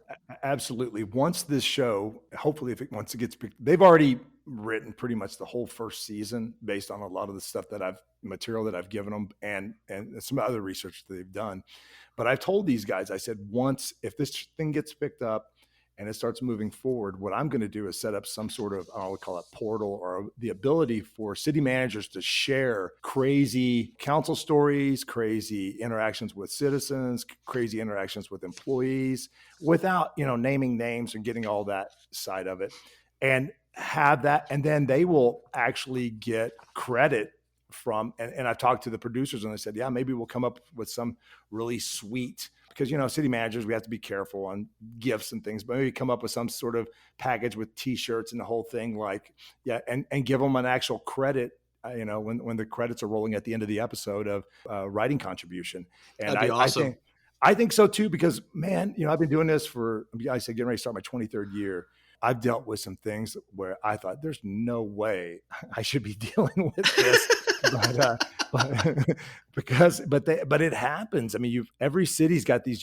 Absolutely. Once this show, hopefully once it gets picked, they've already written pretty much the whole first season based on a lot of the stuff material that I've given them and some other research that they've done. But I've told these guys, I said, if this thing gets picked up and it starts moving forward, what I'm going to do is set up some sort of, I would call it portal, or the ability for city managers to share crazy council stories, crazy interactions with citizens, crazy interactions with employees without, naming names and getting all that side of it, and have that. And then they will actually get credit from, and I've talked to the producers and they said, yeah, maybe we'll come up with some really sweet, because, city managers, we have to be careful on gifts and things, but maybe come up with some sort of package with t-shirts and the whole thing, like, yeah. And give them an actual credit, when the credits are rolling at the end of the episode of writing contribution. And That'd be awesome. I think so too, because man, I've been doing this I said, getting ready to start my 23rd year. I've dealt with some things where I thought there's no way I should be dealing with this. but it happens. I mean, every city's got these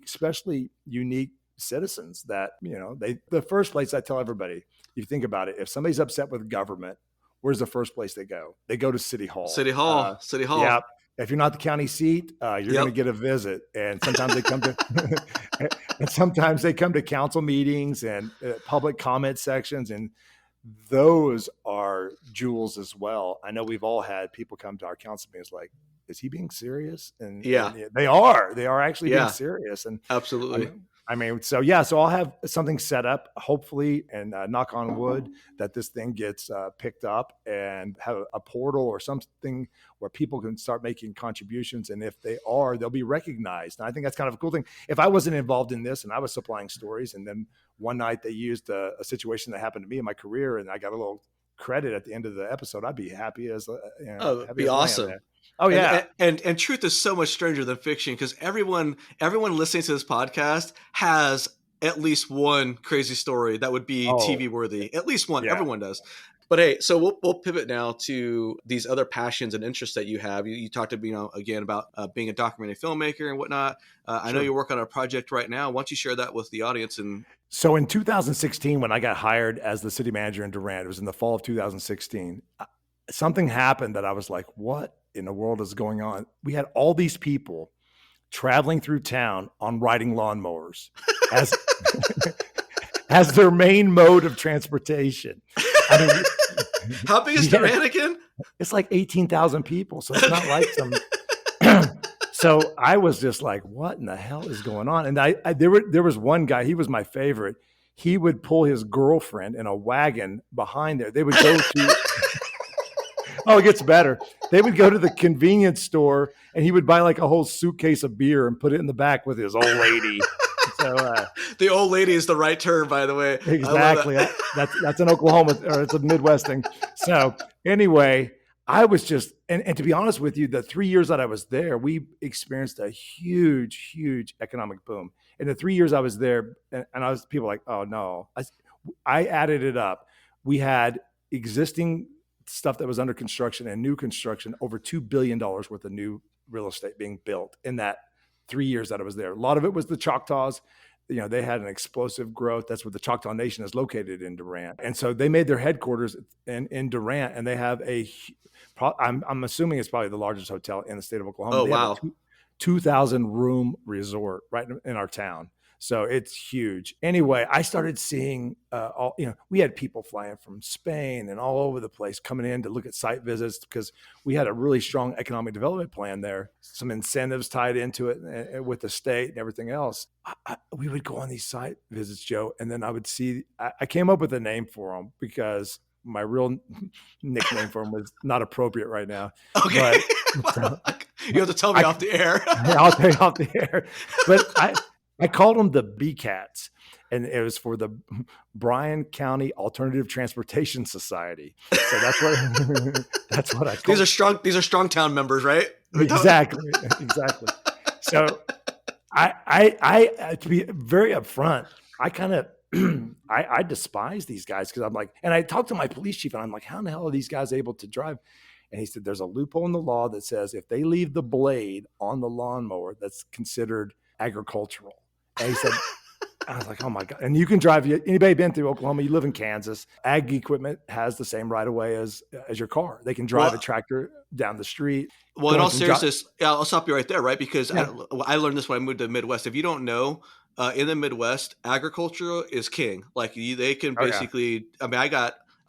especially unique citizens that, the first place I tell everybody, you think about it, if somebody's upset with government, where's the first place they go? They go to City Hall. City Hall. Yeah. If you're not the county seat, you're going to get a visit. And sometimes they come to council meetings and public comment sections, and those are jewels as well. I know we've all had people come to our council meetings like, is he being serious? And they are actually being serious. And absolutely. So I'll have something set up, hopefully, and knock on wood that this thing gets picked up, and have a portal or something where people can start making contributions. And if they are, they'll be recognized. And I think that's kind of a cool thing. If I wasn't involved in this and I was supplying stories, and then one night they used a situation that happened to me in my career, and I got a little credit at the end of the episode, I'd be happy as it'd be awesome. Oh yeah. And truth is so much stranger than fiction, because everyone listening to this podcast has at least one crazy story that would be TV worthy. At least one. Yeah. Everyone does. But hey, so we'll pivot now to these other passions and interests that you have. You talked again about being a documentary filmmaker and whatnot. I know you're working on a project right now. Why don't you share that with the audience? And so in 2016, when I got hired as the city manager in Durant, it was in the fall of 2016. Something happened that I was like, what in the world is going on? We had all these people traveling through town on riding lawnmowers as their main mode of transportation. I mean, how big is Durant again? It's like 18,000 people. So it's not like some. So I was just like, what in the hell is going on? And there was one guy, he was my favorite. He would pull his girlfriend in a wagon behind there. They would go to, it gets better. They would go to the convenience store, and he would buy like a whole suitcase of beer and put it in the back with his old lady. So the old lady is the right term, by the way. Exactly. That's an Oklahoma, or it's a Midwest thing. So anyway, I was just, and to be honest with you, the 3 years that I was there, we experienced a huge, huge economic boom. In the 3 years I was there, and people were like, oh no, I added it up. We had existing stuff that was under construction and new construction, over $2 billion worth of new real estate being built in that 3 years that I was there. A lot of it was the Choctaws. They had an explosive growth. That's where the Choctaw Nation is located, in Durant. And so they made their headquarters in Durant, and they have I'm assuming it's probably the largest hotel in the state of Oklahoma. Oh, They wow. have a 2,000 room resort right in our town. So it's huge. Anyway, I started seeing we had people flying from Spain and all over the place coming in to look at site visits because we had a really strong economic development plan there, some incentives tied into it with the state and everything else. We would go on these site visits, Joe, and then I would see, I came up with a name for them because my real nickname for them was not appropriate right now. Okay. But, you have to tell me off the air. I'll tell you off the air. But I called them the B-Cats, and it was for the Bryan County Alternative Transportation Society. So that's what I called. These are strong town members, right? Exactly. So I to be very upfront, I kind of I despise these guys because I'm like, and I talked to my police chief and I'm like, how in the hell are these guys able to drive? And he said, there's a loophole in the law that says if they leave the blade on the lawnmower, that's considered agricultural. And he said, I was like, oh my God. And you can drive, anybody been through Oklahoma, you live in Kansas, ag equipment has the same right of way as your car. They can drive a tractor down the street. Well, in all seriousness, I'll stop you right there, right? Because Yeah. I learned this when I moved to the Midwest. If you don't know, in the Midwest, agriculture is king. Like they can basically, I mean, I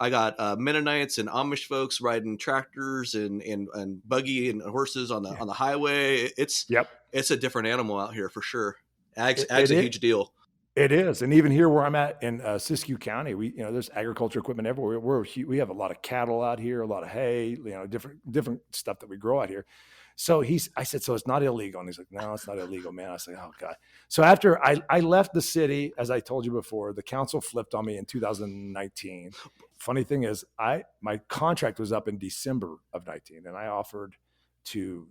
got Mennonites and Amish folks riding tractors and buggy and horses on the highway. It's a different animal out here for sure. Ag's a huge deal. It is. And even here where I'm at in Siskiyou County, there's agriculture equipment everywhere. We have a lot of cattle out here, a lot of hay, different stuff that we grow out here. So I said, so it's not illegal. And he's like, no, it's not illegal, man. I said, oh God. So after I left the city, as I told you before, the council flipped on me in 2019. Funny thing is my contract was up in December of 19, and I offered to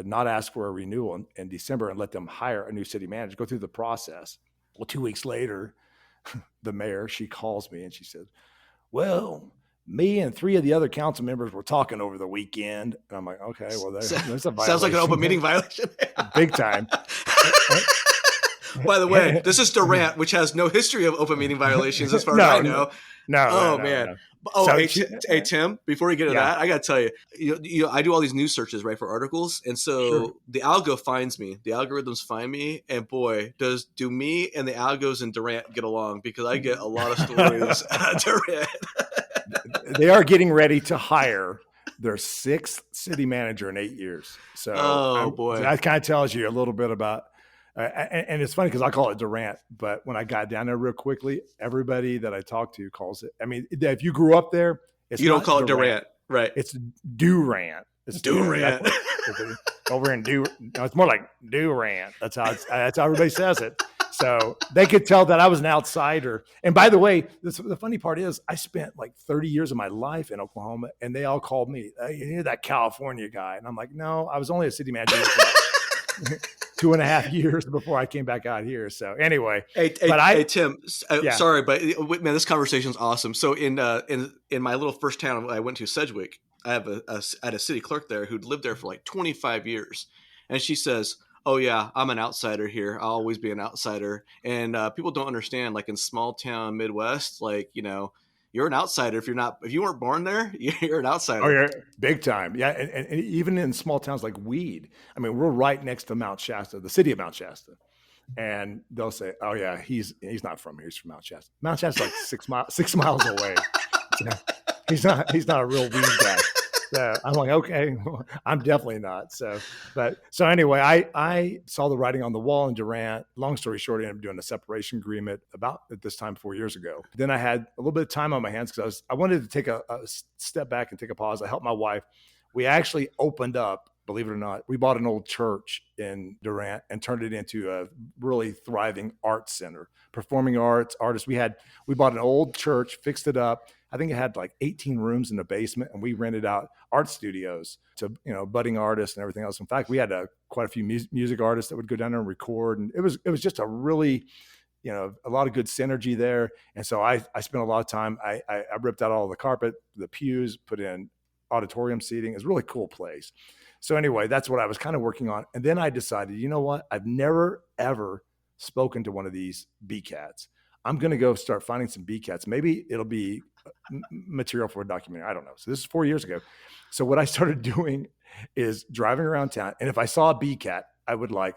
not ask for a renewal in December and let them hire a new city manager, go through the process. Well, 2 weeks later, the mayor, she calls me and she said, well, me and 3 of the other council members were talking over the weekend. And I'm like, okay, well, there's a violation. Sounds like an open meeting violation. Big time. By the way, this is Durant, which has no history of open meeting violations as far as I know. No. Man. Oh, so, hey, Tim, before we get to that, I got to tell you, I do all these news searches, right, for articles. And so the algo finds me, the algorithms find me. And boy, do me and the algos in Durant get along, because I get a lot of stories at Durant. They are getting ready to hire their 6th city manager in 8 years. So, boy, that kind of tells you a little bit about. And it's funny because I call it Durant, but when I got down there real quickly, everybody that I talked to calls it. I mean, if you grew up there, you don't call it Durant, right? It's Durant. It's Durant. Over in no, it's more like Durant. That's how everybody says it. So they could tell that I was an outsider. And by the way, the funny part is I spent like 30 years of my life in Oklahoma, and they all called me, you're that California guy. And I'm like, no, I was only a city manager for 2.5 years before I came back out here. So anyway, hey Tim, sorry, but man, this conversation is awesome. So in my little first town I went to, Sedgwick, I had a city clerk there who'd lived there for like 25 years. And she says, oh yeah, I'm an outsider here. I'll always be an outsider. And people don't understand, like in small town Midwest, like, you're an outsider. If you weren't born there, you're an outsider. Oh, yeah, big time. Yeah. And even in small towns like Weed, I mean, we're right next to Mount Shasta, the city of Mount Shasta. And they'll say, oh yeah, he's not from here. He's from Mount Shasta. Mount Shasta's like 6 miles away. So he's not a real Weed guy. So I'm like, okay, I'm definitely not. So anyway, I saw the writing on the wall in Durant. Long story short, I ended up doing a separation agreement about at this time 4 years ago. Then I had a little bit of time on my hands because I wanted to take a step back and take a pause. I helped my wife. We actually opened up, believe it or not, we bought an old church in Durant and turned it into a really thriving arts center, performing arts, artists. We bought an old church, fixed it up. I think it had like 18 rooms in the basement, and we rented out art studios to, budding artists and everything else. In fact, we had quite a few music artists that would go down there and record. And it was just a really a lot of good synergy there. And so I spent a lot of time. I ripped out all the carpet, the pews, put in auditorium seating. It's a really cool place. So anyway, that's what I was kind of working on. And then I decided, you know what? I've never, ever spoken to one of these BCATs. I'm going to go start finding some BCATs. Maybe it'll be material for a documentary. I don't know. So this is 4 years ago. So what I started doing is driving around town. And if I saw a BCAT, I would like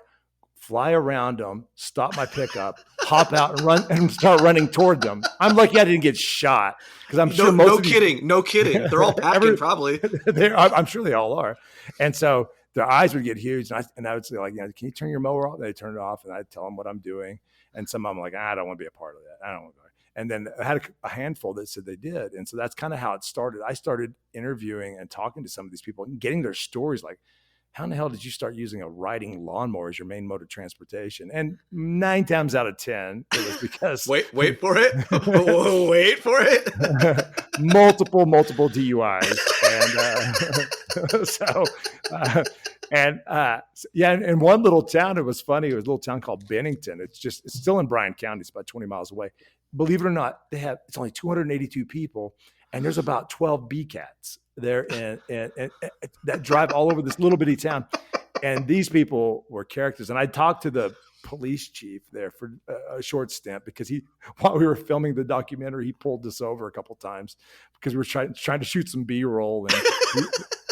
fly around them, stop my pickup, hop out and run and start running toward them. I'm lucky I didn't get shot because I'm sure no kidding. They're all packing probably. I'm sure they all are. And so their eyes would get huge. And I would say like, can you turn your mower off? They turn it off and I'd tell them what I'm doing. And some of them like, I don't want to be a part of that. I don't want to go. And then I had a handful that said they did. And so that's kind of how it started. I started interviewing and talking to some of these people and getting their stories like, how in the hell did you start using a riding lawnmower as your main mode of transportation? And 9 times out of 10, it was because wait for it. Wait for it. multiple DUIs. And in one little town, it was funny. It was a little town called Bennington. It's still in Bryan County. It's about 20 miles away. Believe it or not, it's only 282 people. And there's about 12 BCATs there and that drive all over this little bitty town. And these people were characters. And I talked to the police chief there for a short stint because while we were filming the documentary, he pulled us over a couple of times because we were trying to shoot some B-roll. And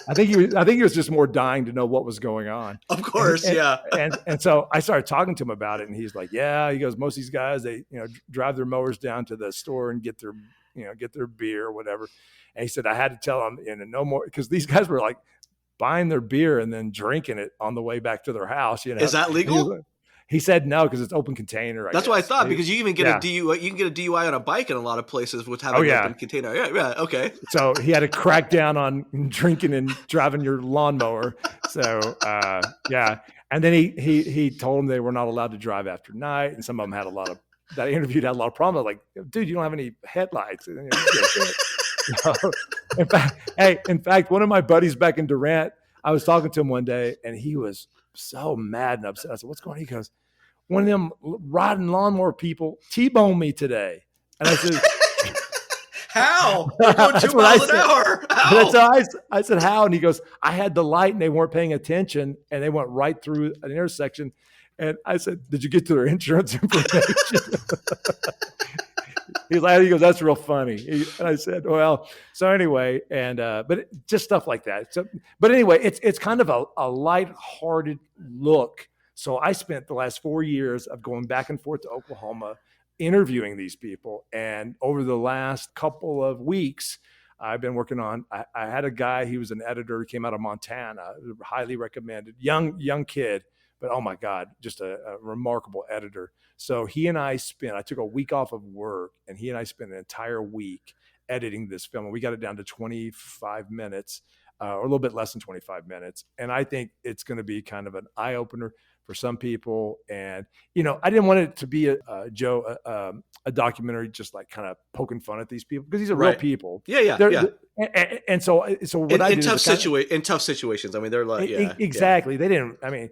I think he was just more dying to know what was going on. Of course, yeah. And so I started talking to him about it, and he's like, "Yeah," he goes, "most of these guys, they drive their mowers down to the store and get their beer or whatever." And he said, "I had to tell them, no more," because these guys were like buying their beer and then drinking it on the way back to their house. Is that legal? He said no because it's open container. That's what I thought because you even get a DUI. You can get a DUI on a bike in a lot of places with having an open container. Yeah, okay. So he had to crack down on drinking and driving your lawnmower. So and then he told them they were not allowed to drive after night, and some of them had a lot of. That I interviewed had a lot of problems. Like, dude, you don't have any headlights. In fact, one of my buddies back in Durant, I was talking to him one day, and he was so mad and upset. I said, "What's going on?" He goes, "One of them riding lawnmower people T-boned me today." And I said, "How? They're going 2 miles an hour. How?" I said, "How?" And he goes, "I had the light and they weren't paying attention and they went right through an intersection." And I said, "Did you get to their insurance information?" He goes, "That's real funny." And I said, "Well," so anyway, but just stuff like that. So, but anyway, it's kind of a lighthearted look. So I spent the last 4 years of going back and forth to Oklahoma, interviewing these people. And over the last couple of weeks, I've been working on, I had a guy, he was an editor, came out of Montana, highly recommended, young kid. But oh my God, just a remarkable editor. So I took a week off of work and he and I spent an entire week editing this film. And we got it down to 25 minutes or a little bit less than 25 minutes. And I think it's going to be kind of an eye opener for some people. And, I didn't want it to be a documentary, just like kind of poking fun at these people because these are real people. Yeah. And so what I do in tough situations. I mean, they're like, exactly. They didn't, I mean,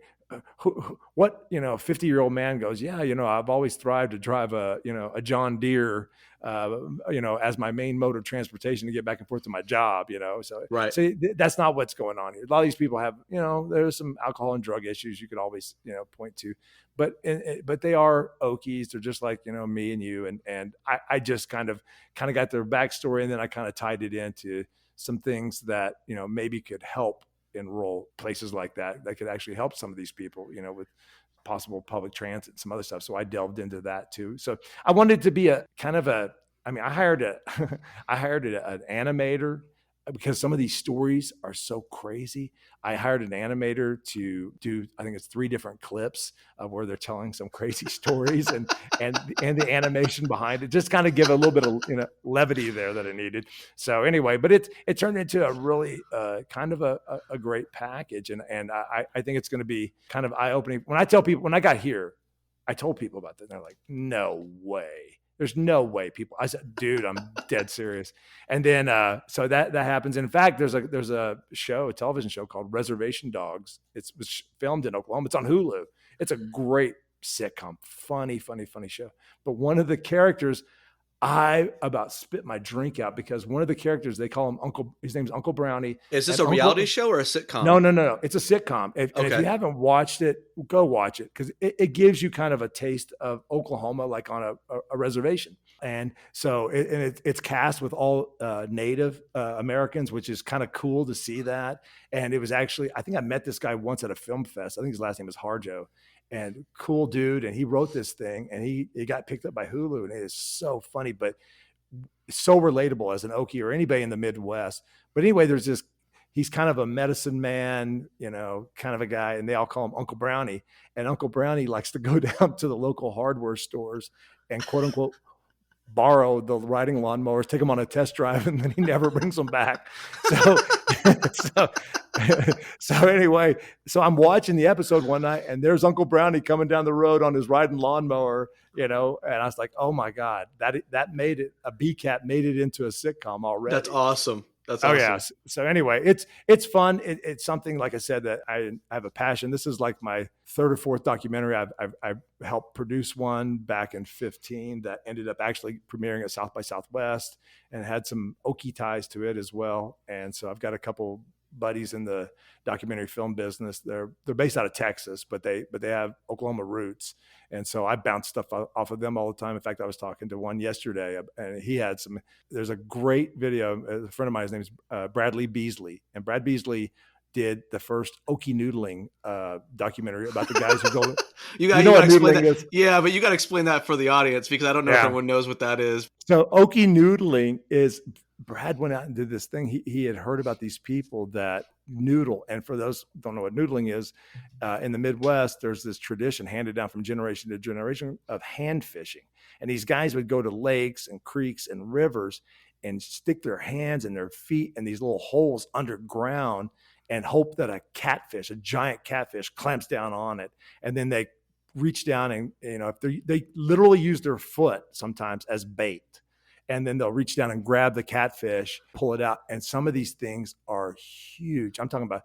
what 50-year-old man goes, I've always thrived to drive a John Deere as my main mode of transportation to get back and forth to my job, so right. So that's not what's going on here. A lot of these people have there's some alcohol and drug issues you could always point to, but they are Okies. They're just like me and you, and I just kind of got their backstory, and then I kind of tied it into some things that maybe could help enroll places like that could actually help some of these people, with possible public transit and some other stuff. So I delved into that too. So I wanted to be I hired an animator because some of these stories are so crazy. I hired an animator to do, I think it's 3 different clips of where they're telling some crazy stories and the animation behind it, just kind of give a little bit of, levity there that I needed. So anyway, but it turned into a really kind of a great package. And I think it's going to be kind of eye-opening. When I got here, I told people about that. And they're like, "No way. There's no way." People, I said, "Dude, I'm dead serious." And then, so that happens. In fact, there's a television show called Reservation Dogs. It was filmed in Oklahoma. It's on Hulu. It's a great sitcom, funny show. But one of the characters, I about spit my drink out because one of the characters, they call him his name's Uncle Brownie. Is this And a reality show or a sitcom? No. It's a sitcom. And if you haven't watched it, go watch it because it gives you kind of a taste of Oklahoma, like on a reservation. And so it's cast with all Native Americans, which is kind of cool to see that. And it was actually, I think I met this guy once at a film fest. I think his last name is Harjo. And cool dude. And he wrote this thing and he got picked up by Hulu, and it is so funny, but so relatable as an Okie or anybody in the Midwest. But anyway, he's kind of a medicine man, kind of a guy, and they all call him Uncle Brownie. And Uncle Brownie likes to go down to the local hardware stores and quote unquote borrow the riding lawnmowers, take them on a test drive, and then he never brings them back. So anyway, so I'm watching the episode one night, and there's Uncle Brownie coming down the road on his riding lawnmower, and I was like, oh my God, that made it, a BCAT made it into a sitcom already. That's awesome. That's awesome. Yeah. So anyway, it's fun. It's something, like I said, that I have a passion. This is like my third or fourth documentary. I've helped produce one back in 2015 that ended up actually premiering at South by Southwest and had some Okie ties to it as well. And so I've got a couple buddies in the documentary film business. They're based out of Texas, but they have Oklahoma roots. And so I bounce stuff off of them all the time. In fact, I was talking to one yesterday, and he had there's a great video. A friend of mine, his name is Bradley Beasley, and Brad Beasley did the first Okie noodling documentary about the guys who go. you got to explain that. Is. Yeah, but you got to explain that for the audience, because I don't know if everyone knows what that is. So Okie noodling is, Brad went out and did this thing. He had heard about these people that noodle. And for those who don't know what noodling is, in the Midwest, there's this tradition handed down from generation to generation of hand fishing. And these guys would go to lakes and creeks and rivers and stick their hands and their feet in these little holes underground and hope that a giant catfish clamps down on it. And then they reach down and, if they literally use their foot sometimes as bait. And then they'll reach down and grab the catfish, pull it out. And some of these things are huge. I'm talking about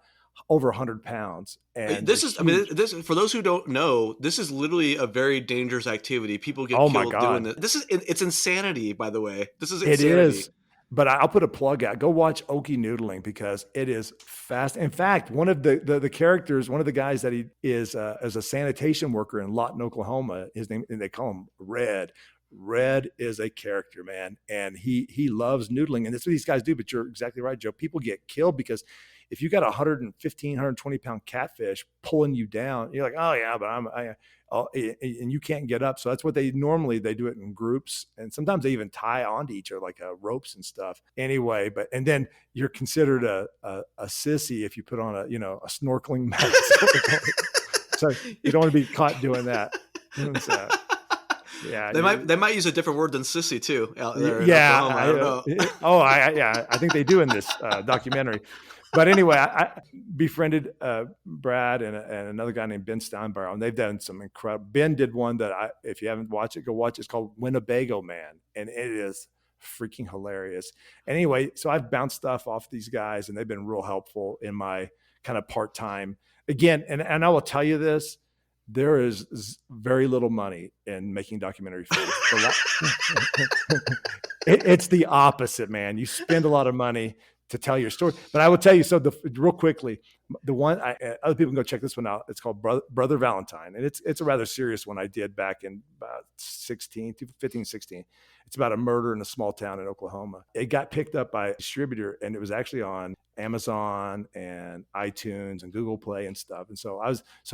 over 100 pounds. And this for those who don't know, this is literally a very dangerous activity. People get killed doing this. It's insanity, by the way. This is insanity. It is. But I'll put a plug out. Go watch Okie noodling because it is fast. In fact, one of the characters, one of the guys that he is as a sanitation worker in Lawton, Oklahoma, his name, and they call him Red. Red is a character, man, and he loves noodling, and that's what these guys do. But you're exactly right, Joe. People get killed because if you got 115, 120 pound catfish pulling you down, you're like, oh yeah, but and you can't get up. So that's what they do it in groups, and sometimes they even tie onto each other like ropes and stuff. Anyway, and then you're considered a sissy if you put on a snorkeling mask. So you don't want to be caught doing that. So, yeah, they might use a different word than sissy too out there. Yeah, I don't know. I think they do in this documentary. But anyway, I befriended Brad and another guy named Ben Steinbauer, and they've done some incredible. Ben did one that if you haven't watched it, go watch it. It's called Winnebago Man, and it is freaking hilarious. Anyway, so I've bounced stuff off these guys, and they've been real helpful in my kind of part-time. Again, and I will tell you this. There is very little money in making documentary films. It's the opposite, man. You spend a lot of money to tell your story. But I will tell you, real quickly, the one, other people can go check this one out. It's called Brother Valentine. And it's a rather serious one I did back in about 15, 16. It's about a murder in a small town in Oklahoma. It got picked up by a distributor, and it was actually on Amazon and iTunes and Google Play and stuff. And so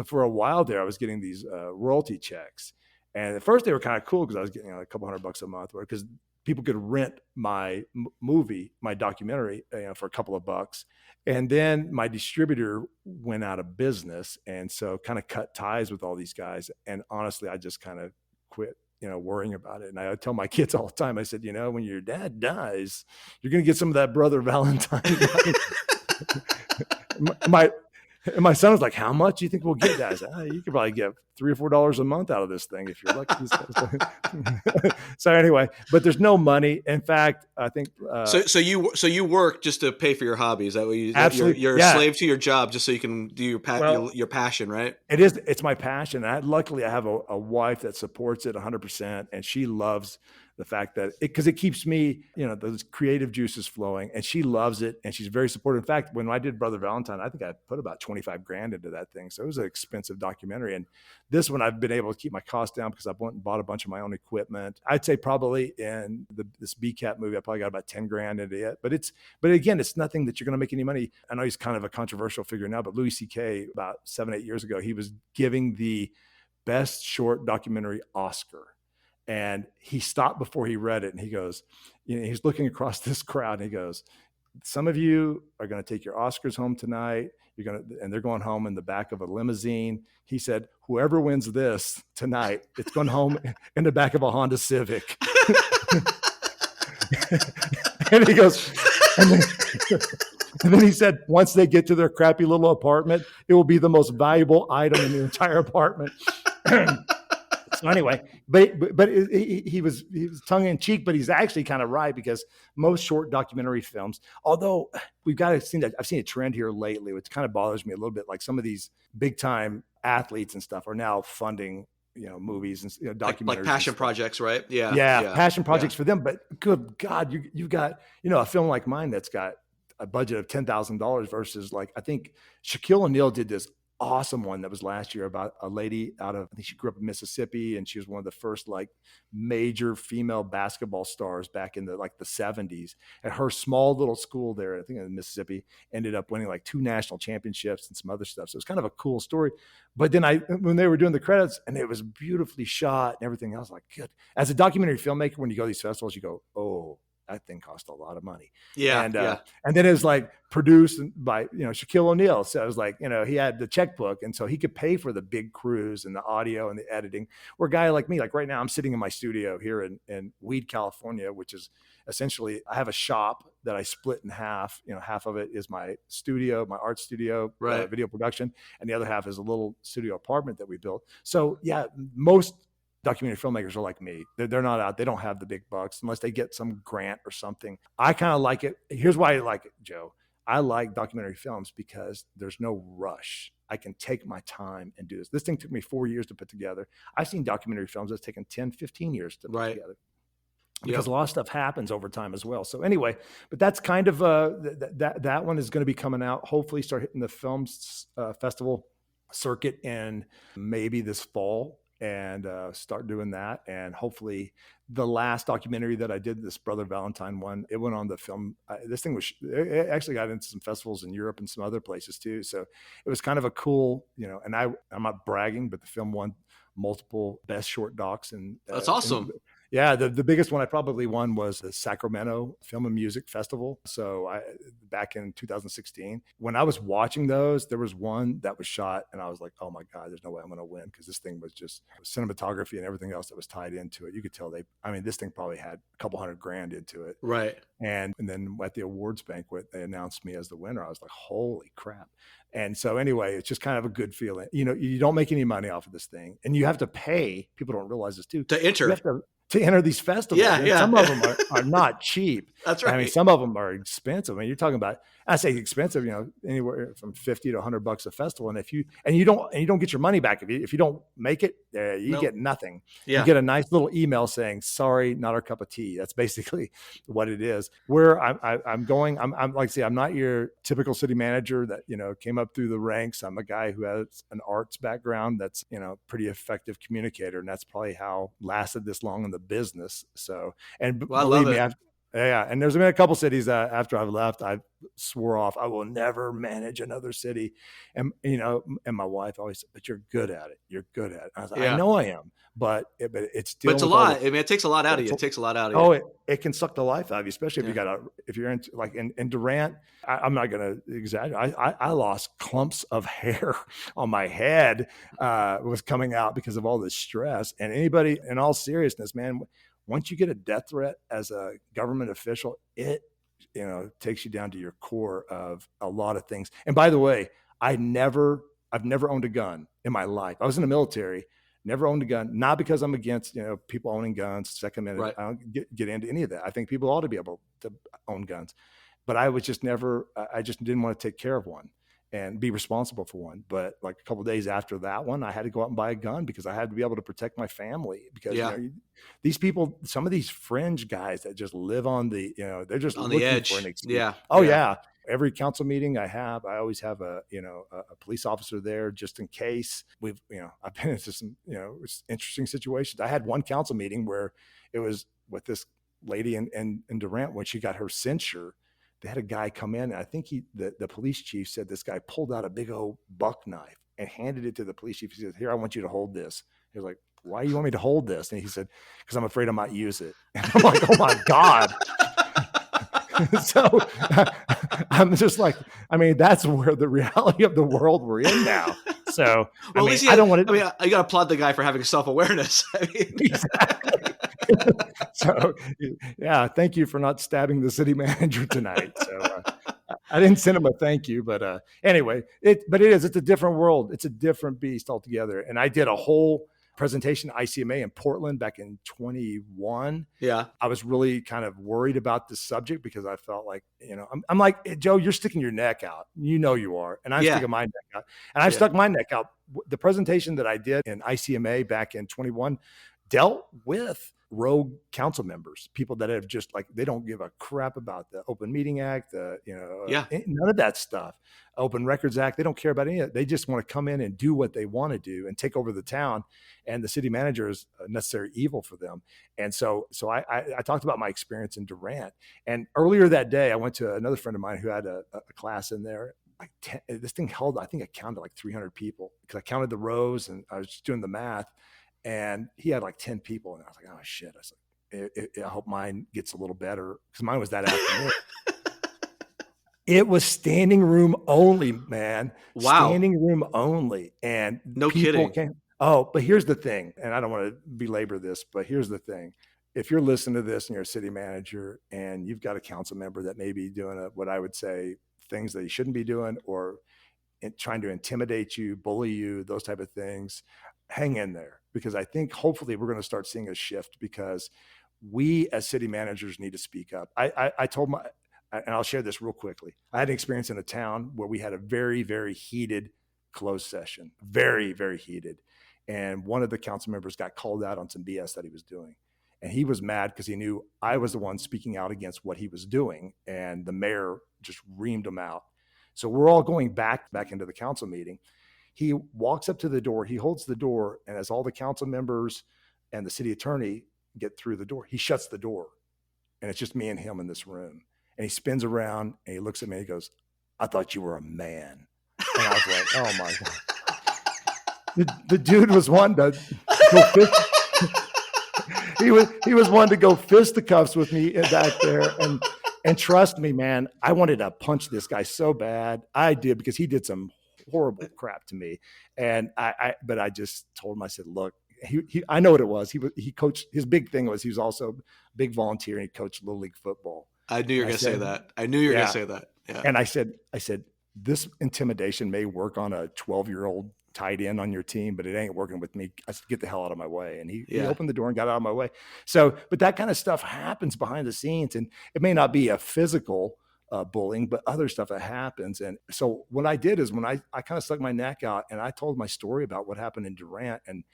for a while there, I was getting these royalty checks. And at first they were kind of cool because I was getting a couple $100 a month, because people could rent my movie, my documentary, for a couple of bucks. And then my distributor went out of business, and so kind of cut ties with all these guys. And honestly, I just kind of quit, worrying about it. And I tell my kids all the time, I said, when your dad dies, you're going to get some of that Brother Valentine money. And my son was like, how much do you think we'll get? I said, you could probably get $3 or $4 a month out of this thing if you're lucky. So anyway, but there's no money. In fact, I think so you work just to pay for your hobbies. That way absolutely, you're a slave to your job just so you can do your passion, right? It's my passion. Luckily I have a wife that supports it 100%, and she loves the fact that because it keeps me, those creative juices flowing, and she loves it, and she's very supportive. In fact, when I did Brother Valentine, I think I put about 25 grand into that thing. So it was an expensive documentary. And this one, I've been able to keep my costs down because I went and bought a bunch of my own equipment. I'd say probably in this BCAT movie, I probably got about 10 grand into it. But again, it's nothing that you're going to make any money. I know he's kind of a controversial figure now, but Louis C.K. about 7-8 years ago, he was giving the best short documentary Oscar. And he stopped before he read it, and he goes, he's looking across this crowd, and he goes, some of you are going to take your Oscars home tonight. And they're going home in the back of a limousine. He said, whoever wins this tonight, it's going home in the back of a Honda Civic. And he goes, and then he said, once they get to their crappy little apartment, it will be the most valuable item in the entire apartment. So anyway, but he was tongue in cheek, but he's actually kind of right, because most short documentary films, although I've seen a trend here lately, which kind of bothers me a little bit. Like some of these big time athletes and stuff are now funding, movies and documentaries, like passion projects, right? Yeah, passion projects for them. But good God, you've got a film like mine that's got a budget of $10,000 versus, like, I think Shaquille O'Neal did this awesome one that was last year about a lady I think she grew up in Mississippi, and she was one of the first like major female basketball stars back in the 70s. And her small little school there, I think in Mississippi, ended up winning like 2 national championships and some other stuff. So it's kind of a cool story. But then when they were doing the credits, and it was beautifully shot and everything, I was like, good. As a documentary filmmaker, when you go to these festivals, you go, oh, that thing cost a lot of money. Yeah. And then it was like produced by, Shaquille O'Neal. So it was like, he had the checkbook, and so he could pay for the big crews and the audio and the editing. Where a guy like me, like right now, I'm sitting in my studio here in Weed, California, which is essentially, I have a shop that I split in half. Half of it is my studio, my art studio, right, video production. And the other half is a little studio apartment that we built. So yeah, most documentary filmmakers are like me. They're not out. They don't have the big bucks unless they get some grant or something. I kind of like it. Here's why I like it, Joe. I like documentary films because there's no rush. I can take my time and do this. This thing took me 4 years to put together. I've seen documentary films that's taken 10, 15 years to put together, because a lot of stuff happens over time as well. So anyway, but that's kind of that one is going to be coming out. Hopefully start hitting the films festival circuit in maybe this fall, and start doing that. And hopefully the last documentary that I did, this Brother Valentine one, it went on the film. This thing it actually got into some festivals in Europe and some other places too. So it was kind of a cool, and I'm not bragging, but the film won multiple best short docs. And that's awesome. The biggest one I probably won was the Sacramento Film and Music Festival. So back in 2016, when I was watching those, there was one that was shot, and I was like, oh my God, there's no way I'm going to win, because this thing was just cinematography and everything else that was tied into it. You could tell this thing probably had a couple $100,000 into it. Right. And then at the awards banquet, they announced me as the winner. I was like, holy crap. And so anyway, it's just kind of a good feeling. You don't make any money off of this thing, and you have to pay. People don't realize this too. To enter. You have to enter these festivals. Yeah. Some of them are not cheap. That's right. Some of them are expensive. You're talking about, I say expensive, anywhere from $50 to $100 a festival. And you don't get your money back if you don't make it, you get nothing. Yeah. You get a nice little email saying, sorry, not our cup of tea. That's basically what it is. Where I'm going, I'm like I say, I'm not your typical city manager that, came up through the ranks. I'm a guy who has an arts background that's, pretty effective communicator. And that's probably how lasted this long in the business. So, and believe me, and there's been a couple cities after I've left, I swore off, I will never manage another city. And, and my wife always said, but you're good at it. You're good at it. I was like, I know I am, but it's still, but it's a lot. It takes a lot out of you. It takes a lot out of you. It can suck the life out of you, especially if you're into like in Durant. I'm not going to exaggerate. I lost clumps of hair on my head was coming out because of all this stress. And anybody, in all seriousness, man, once you get a death threat as a government official, it takes you down to your core of a lot of things. And by the way, I've never owned a gun in my life. I was in the military, never owned a gun, not because I'm against, people owning guns, Second Amendment. Right. I don't get into any of that. I think people ought to be able to own guns, but I was just never, I just didn't want to take care of one and be responsible for one. But like a couple of days after that one, I had to go out and buy a gun because I had to be able to protect my family because, Yeah. these people, some of these fringe guys that just live on the, they're just On the looking edge. for an excuse. Yeah. Oh Yeah. yeah. Every council meeting I always have a police officer there just in case. I've been into some, interesting situations. I had one council meeting where it was with this lady in Durant when she got her censure. They had a guy come in, and I think the police chief said this guy pulled out a big old buck knife and handed it to the police chief. He said, "Here, I want you to hold this." He was like, "Why do you want me to hold this?" And he said, "Because I'm afraid I might use it." And I'm like, "Oh my God." So I'm just like, that's where the reality of the world we're in now. So, well, I don't want to. you got to applaud the guy for having self-awareness. Exactly. So, yeah, thank you for not stabbing the city manager tonight. So, I didn't send him a thank you, but anyway, it's a different world. It's a different beast altogether. And I did a whole presentation at ICMA in Portland back in 21. Yeah. I was really kind of worried about this subject because I felt like, I'm like, hey, Joe, you're sticking your neck out. You are. And I'm sticking my neck out. And I've stuck my neck out. The presentation that I did in ICMA back in 21 dealt with rogue council members, people that have just like, they don't give a crap about the Open Meeting Act, none of that stuff, Open Records Act. They don't care about any of it. They just want to come in and do what they want to do and take over the town. And the city manager is a necessary evil for them. And so I talked about my experience in Durant. And earlier that day, I went to another friend of mine who had a class in there. This thing held, I think I counted like 300 people because I counted the rows and I was just doing the math. And he had like 10 people. And I was like, oh shit. I was like, I hope mine gets a little better because mine was that afternoon. It was standing room only, man. Wow. Standing room only. And no kidding. But here's the thing. And I don't want to belabor this, but here's the thing. If you're listening to this and you're a city manager and you've got a council member that may be doing what I would say things that he shouldn't be doing or trying to intimidate you, bully you, those type of things, hang in there because I think hopefully we're going to start seeing a shift because we as city managers need to speak up. I told and I'll share this real quickly. I had an experience in a town where we had a very, very heated closed session, very, very heated. And one of the council members got called out on some BS that he was doing. And he was mad because he knew I was the one speaking out against what he was doing. And the mayor just reamed him out. So we're all going back into the council meeting. He walks up to the door, he holds the door, and as all the council members and the city attorney get through the door, he shuts the door. And it's just me and him in this room. And he spins around and he looks at me and he goes, "I thought you were a man." And I was like, oh my God. The dude was one to go he was one to go fisticuffs with me back there. And trust me, man, I wanted to punch this guy so bad. I did because he did some horrible crap to me. And but I just told him, I said, look, I know what it was. He coached, his big thing was he was also a big volunteer and he coached Little League football. I knew you were going to say that. I knew you were going to say that. Yeah. And I said, this intimidation may work on a 12-year-old tight end on your team, but it ain't working with me. I said, get the hell out of my way. And he opened the door and got out of my way. So, but that kind of stuff happens behind the scenes, and it may not be a physical bullying, but other stuff that happens. And so what I did is when I kind of stuck my neck out and I told my story about what happened in Durant, and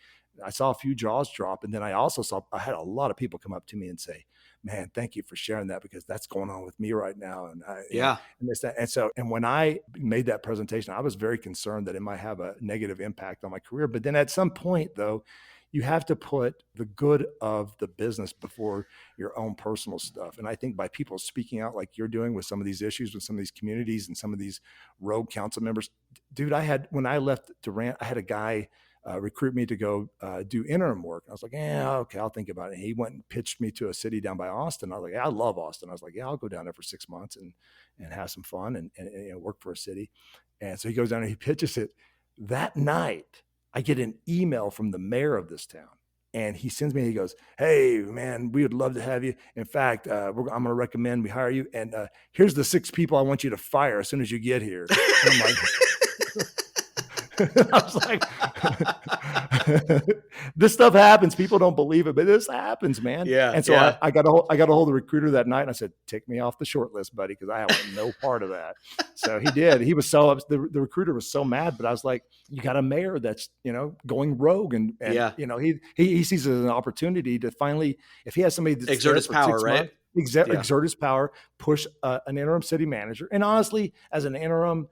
I saw a few jaws drop. And then I had a lot of people come up to me and say, "Man, thank you for sharing that because that's going on with me right now." And and this, that. And when I made that presentation, I was very concerned that it might have a negative impact on my career. But then at some point though, you have to put the good of the business before your own personal stuff. And I think by people speaking out like you're doing with some of these issues, with some of these communities and some of these rogue council members, dude, when I left Durant, I had a guy recruit me to go do interim work. I was like, yeah, okay, I'll think about it. And he went and pitched me to a city down by Austin. I was like, yeah, I love Austin. I was like, yeah, I'll go down there for 6 months and have some fun and work for a city. And so he goes down and he pitches it. That night, I get an email from the mayor of this town. And he sends me, he goes, "Hey, man, we would love to have you. In fact, I'm going to recommend we hire you. And here's the 6 people I want you to fire as soon as you get here." And I'm like, I was like, this stuff happens. People don't believe it, but this happens, man. Yeah, And so yeah. I got a hold of the recruiter that night, and I said, take me off the short list, buddy, because I want no part of that. So he did. He was the recruiter was so mad, but I was like, you got a mayor that's, going rogue, and Yeah. he sees it as an opportunity to finally, if he has somebody that's Exert there his for power, 6 right? months, exert his power, push an interim city manager. And honestly, as an interim,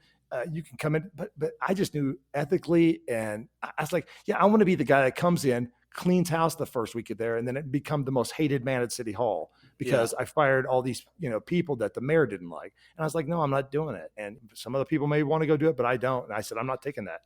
you can come in, but I just knew ethically, and I was like, yeah, I want to be the guy that comes in, cleans house the first week of there, and then it become the most hated man at City Hall because I fired all these people that the mayor didn't like, and I was like, no, I'm not doing it. And some other people may want to go do it, but I don't. And I said, I'm not taking that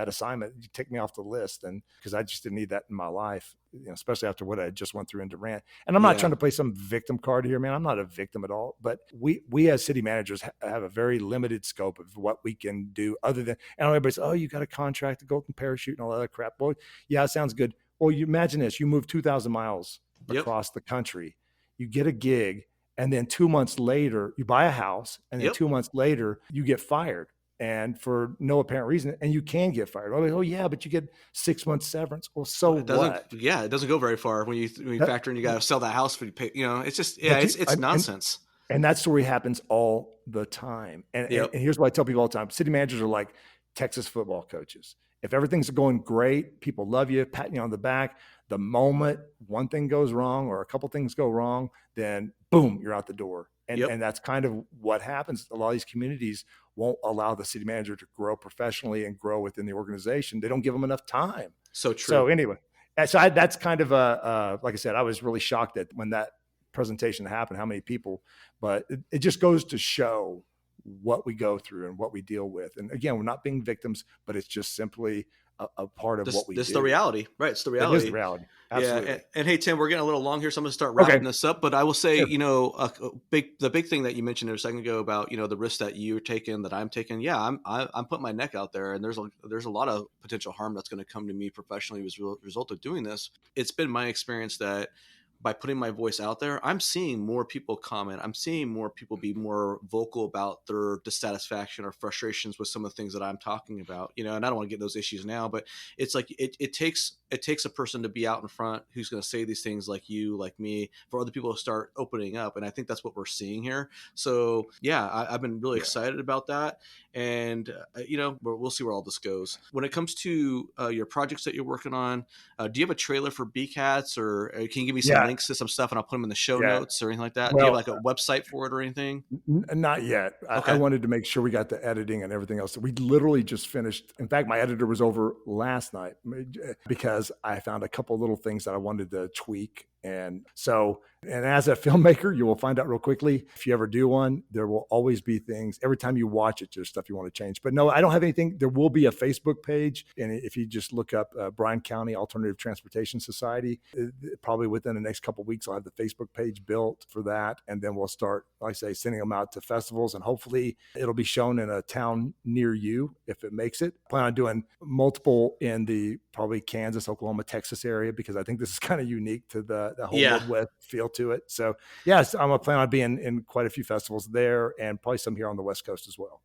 assignment. You take me off the list, and because I just didn't need that in my life, especially after what I just went through in Durant. And I'm not trying to play some victim card here, man. I'm not a victim at all. But we as city managers have a very limited scope of what we can do other than, and everybody says, oh, you got a contract, a golden parachute, and all that other crap. Well, yeah, it sounds good. Well, you imagine this: you move 2,000 miles across the country, you get a gig, and then 2 months later, you buy a house, and then 2 months later, you get fired. And for no apparent reason, and you can get fired. Oh yeah, but you get 6 months severance. Well, so what? Yeah, it doesn't go very far when you factor in you got to sell that house for you pay. It's just it's nonsense. And that story happens all the time. And here's what I tell people all the time: city managers are like Texas football coaches. If everything's going great, people love you, patting you on the back. The moment one thing goes wrong or a couple things go wrong, then boom, you're out the door. And that's kind of what happens. A lot of these communities won't allow the city manager to grow professionally and grow within the organization. They don't give them enough time. So true. So anyway, that's kind of like I said, I was really shocked that when that presentation happened, how many people, but it just goes to show what we go through and what we deal with. And again, we're not being victims, but it's just simply a part of what we do. This is the reality, right? It's the reality. It is the reality. Absolutely. Yeah. And hey, Tim, we're getting a little long here, so I'm going to start wrapping this up. But I will say, the big thing that you mentioned there a second ago about, the risk that you're taking, that I'm taking. Yeah, I'm putting my neck out there, and there's a lot of potential harm that's going to come to me professionally as a result of doing this. It's been my experience that by putting my voice out there, I'm seeing more people comment. I'm seeing more people be more vocal about their dissatisfaction or frustrations with some of the things that I'm talking about, and I don't want to get those issues now, but it's like, it takes a person to be out in front who's going to say these things, like you, like me, for other people to start opening up. And I think that's what we're seeing here. So yeah, I've been really excited about that. And, we'll see where all this goes. When it comes to your projects that you're working on, do you have a trailer for BCATs, or can you give me some links to some stuff and I'll put them in the show notes or anything like that? Well, do you have like a website for it or anything? Not yet. Okay. I wanted to make sure we got the editing and everything else. We literally just finished. In fact, my editor was over last night because I found a couple little things that I wanted to tweak. And as a filmmaker, you will find out real quickly, if you ever do one, there will always be things. Every time you watch it, there's stuff you want to change. But no, I don't have anything. There will be a Facebook page. And if you just look up Bryan County Alternative Transportation Society, probably within the next couple of weeks, I'll have the Facebook page built for that. And then we'll start, like I say, sending them out to festivals. And hopefully it'll be shown in a town near you if it makes it. I plan on doing multiple in the probably Kansas, Oklahoma, Texas area, because I think this is kind of unique to the whole Midwest feel to it. So yes, I'm a plan on being in quite a few festivals there, and probably some here on the West Coast as well.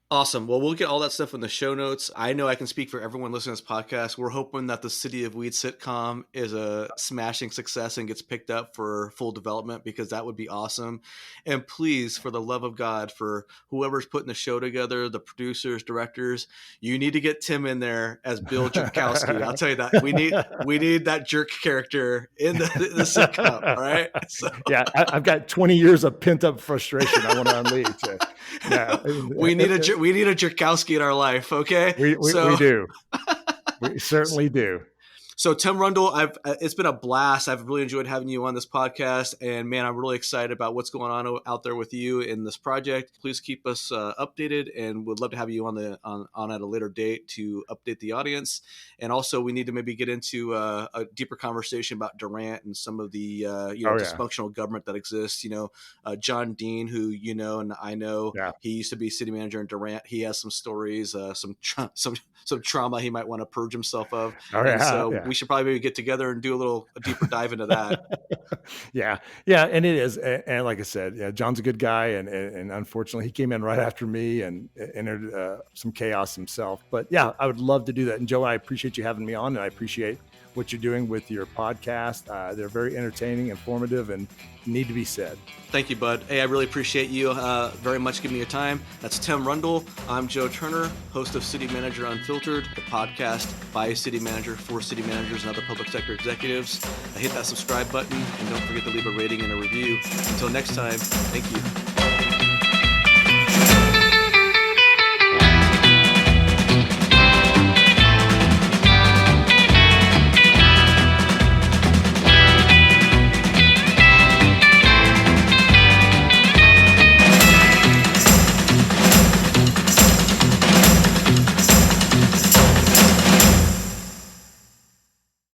Awesome. Well, we'll get all that stuff in the show notes. I know I can speak for everyone listening to this podcast. We're hoping that the City of Weed sitcom is a smashing success and gets picked up for full development, because that would be awesome. And please, for the love of God, for whoever's putting the show together, the producers, directors, you need to get Tim in there as Bill Jerkowski. I'll tell you that. We need that jerk character in the sitcom. All right. So. Yeah, I've got 20 years of pent up frustration I want to unleash. We need a Jerkowski in our life, okay? We do. We certainly do. So Tim Rundel, it's been a blast. I've really enjoyed having you on this podcast, and man, I'm really excited about what's going on out there with you in this project. Please keep us updated, and we'd love to have you on at a later date to update the audience. And also, we need to maybe get into a deeper conversation about Durant and some of the dysfunctional government that exists. John Dean, who and I know, he used to be city manager in Durant. He has some stories, some trauma he might want to purge himself of. we should probably get together and do a deeper dive into that. Yeah, and it is, and like I said, yeah, John's a good guy, and unfortunately, he came in right after me and entered some chaos himself. But yeah, I would love to do that. And Joe, I appreciate you having me on, and I appreciate what you're doing with your podcast. They're very entertaining, informative, and need to be said. Thank you, bud. Hey, I really appreciate you very much giving me your time. That's Tim Rundel. I'm Joe Turner, host of City Manager Unfiltered, the podcast by a city manager for city managers and other public sector executives. Hit that subscribe button and don't forget to leave a rating and a review. Until next time, thank you.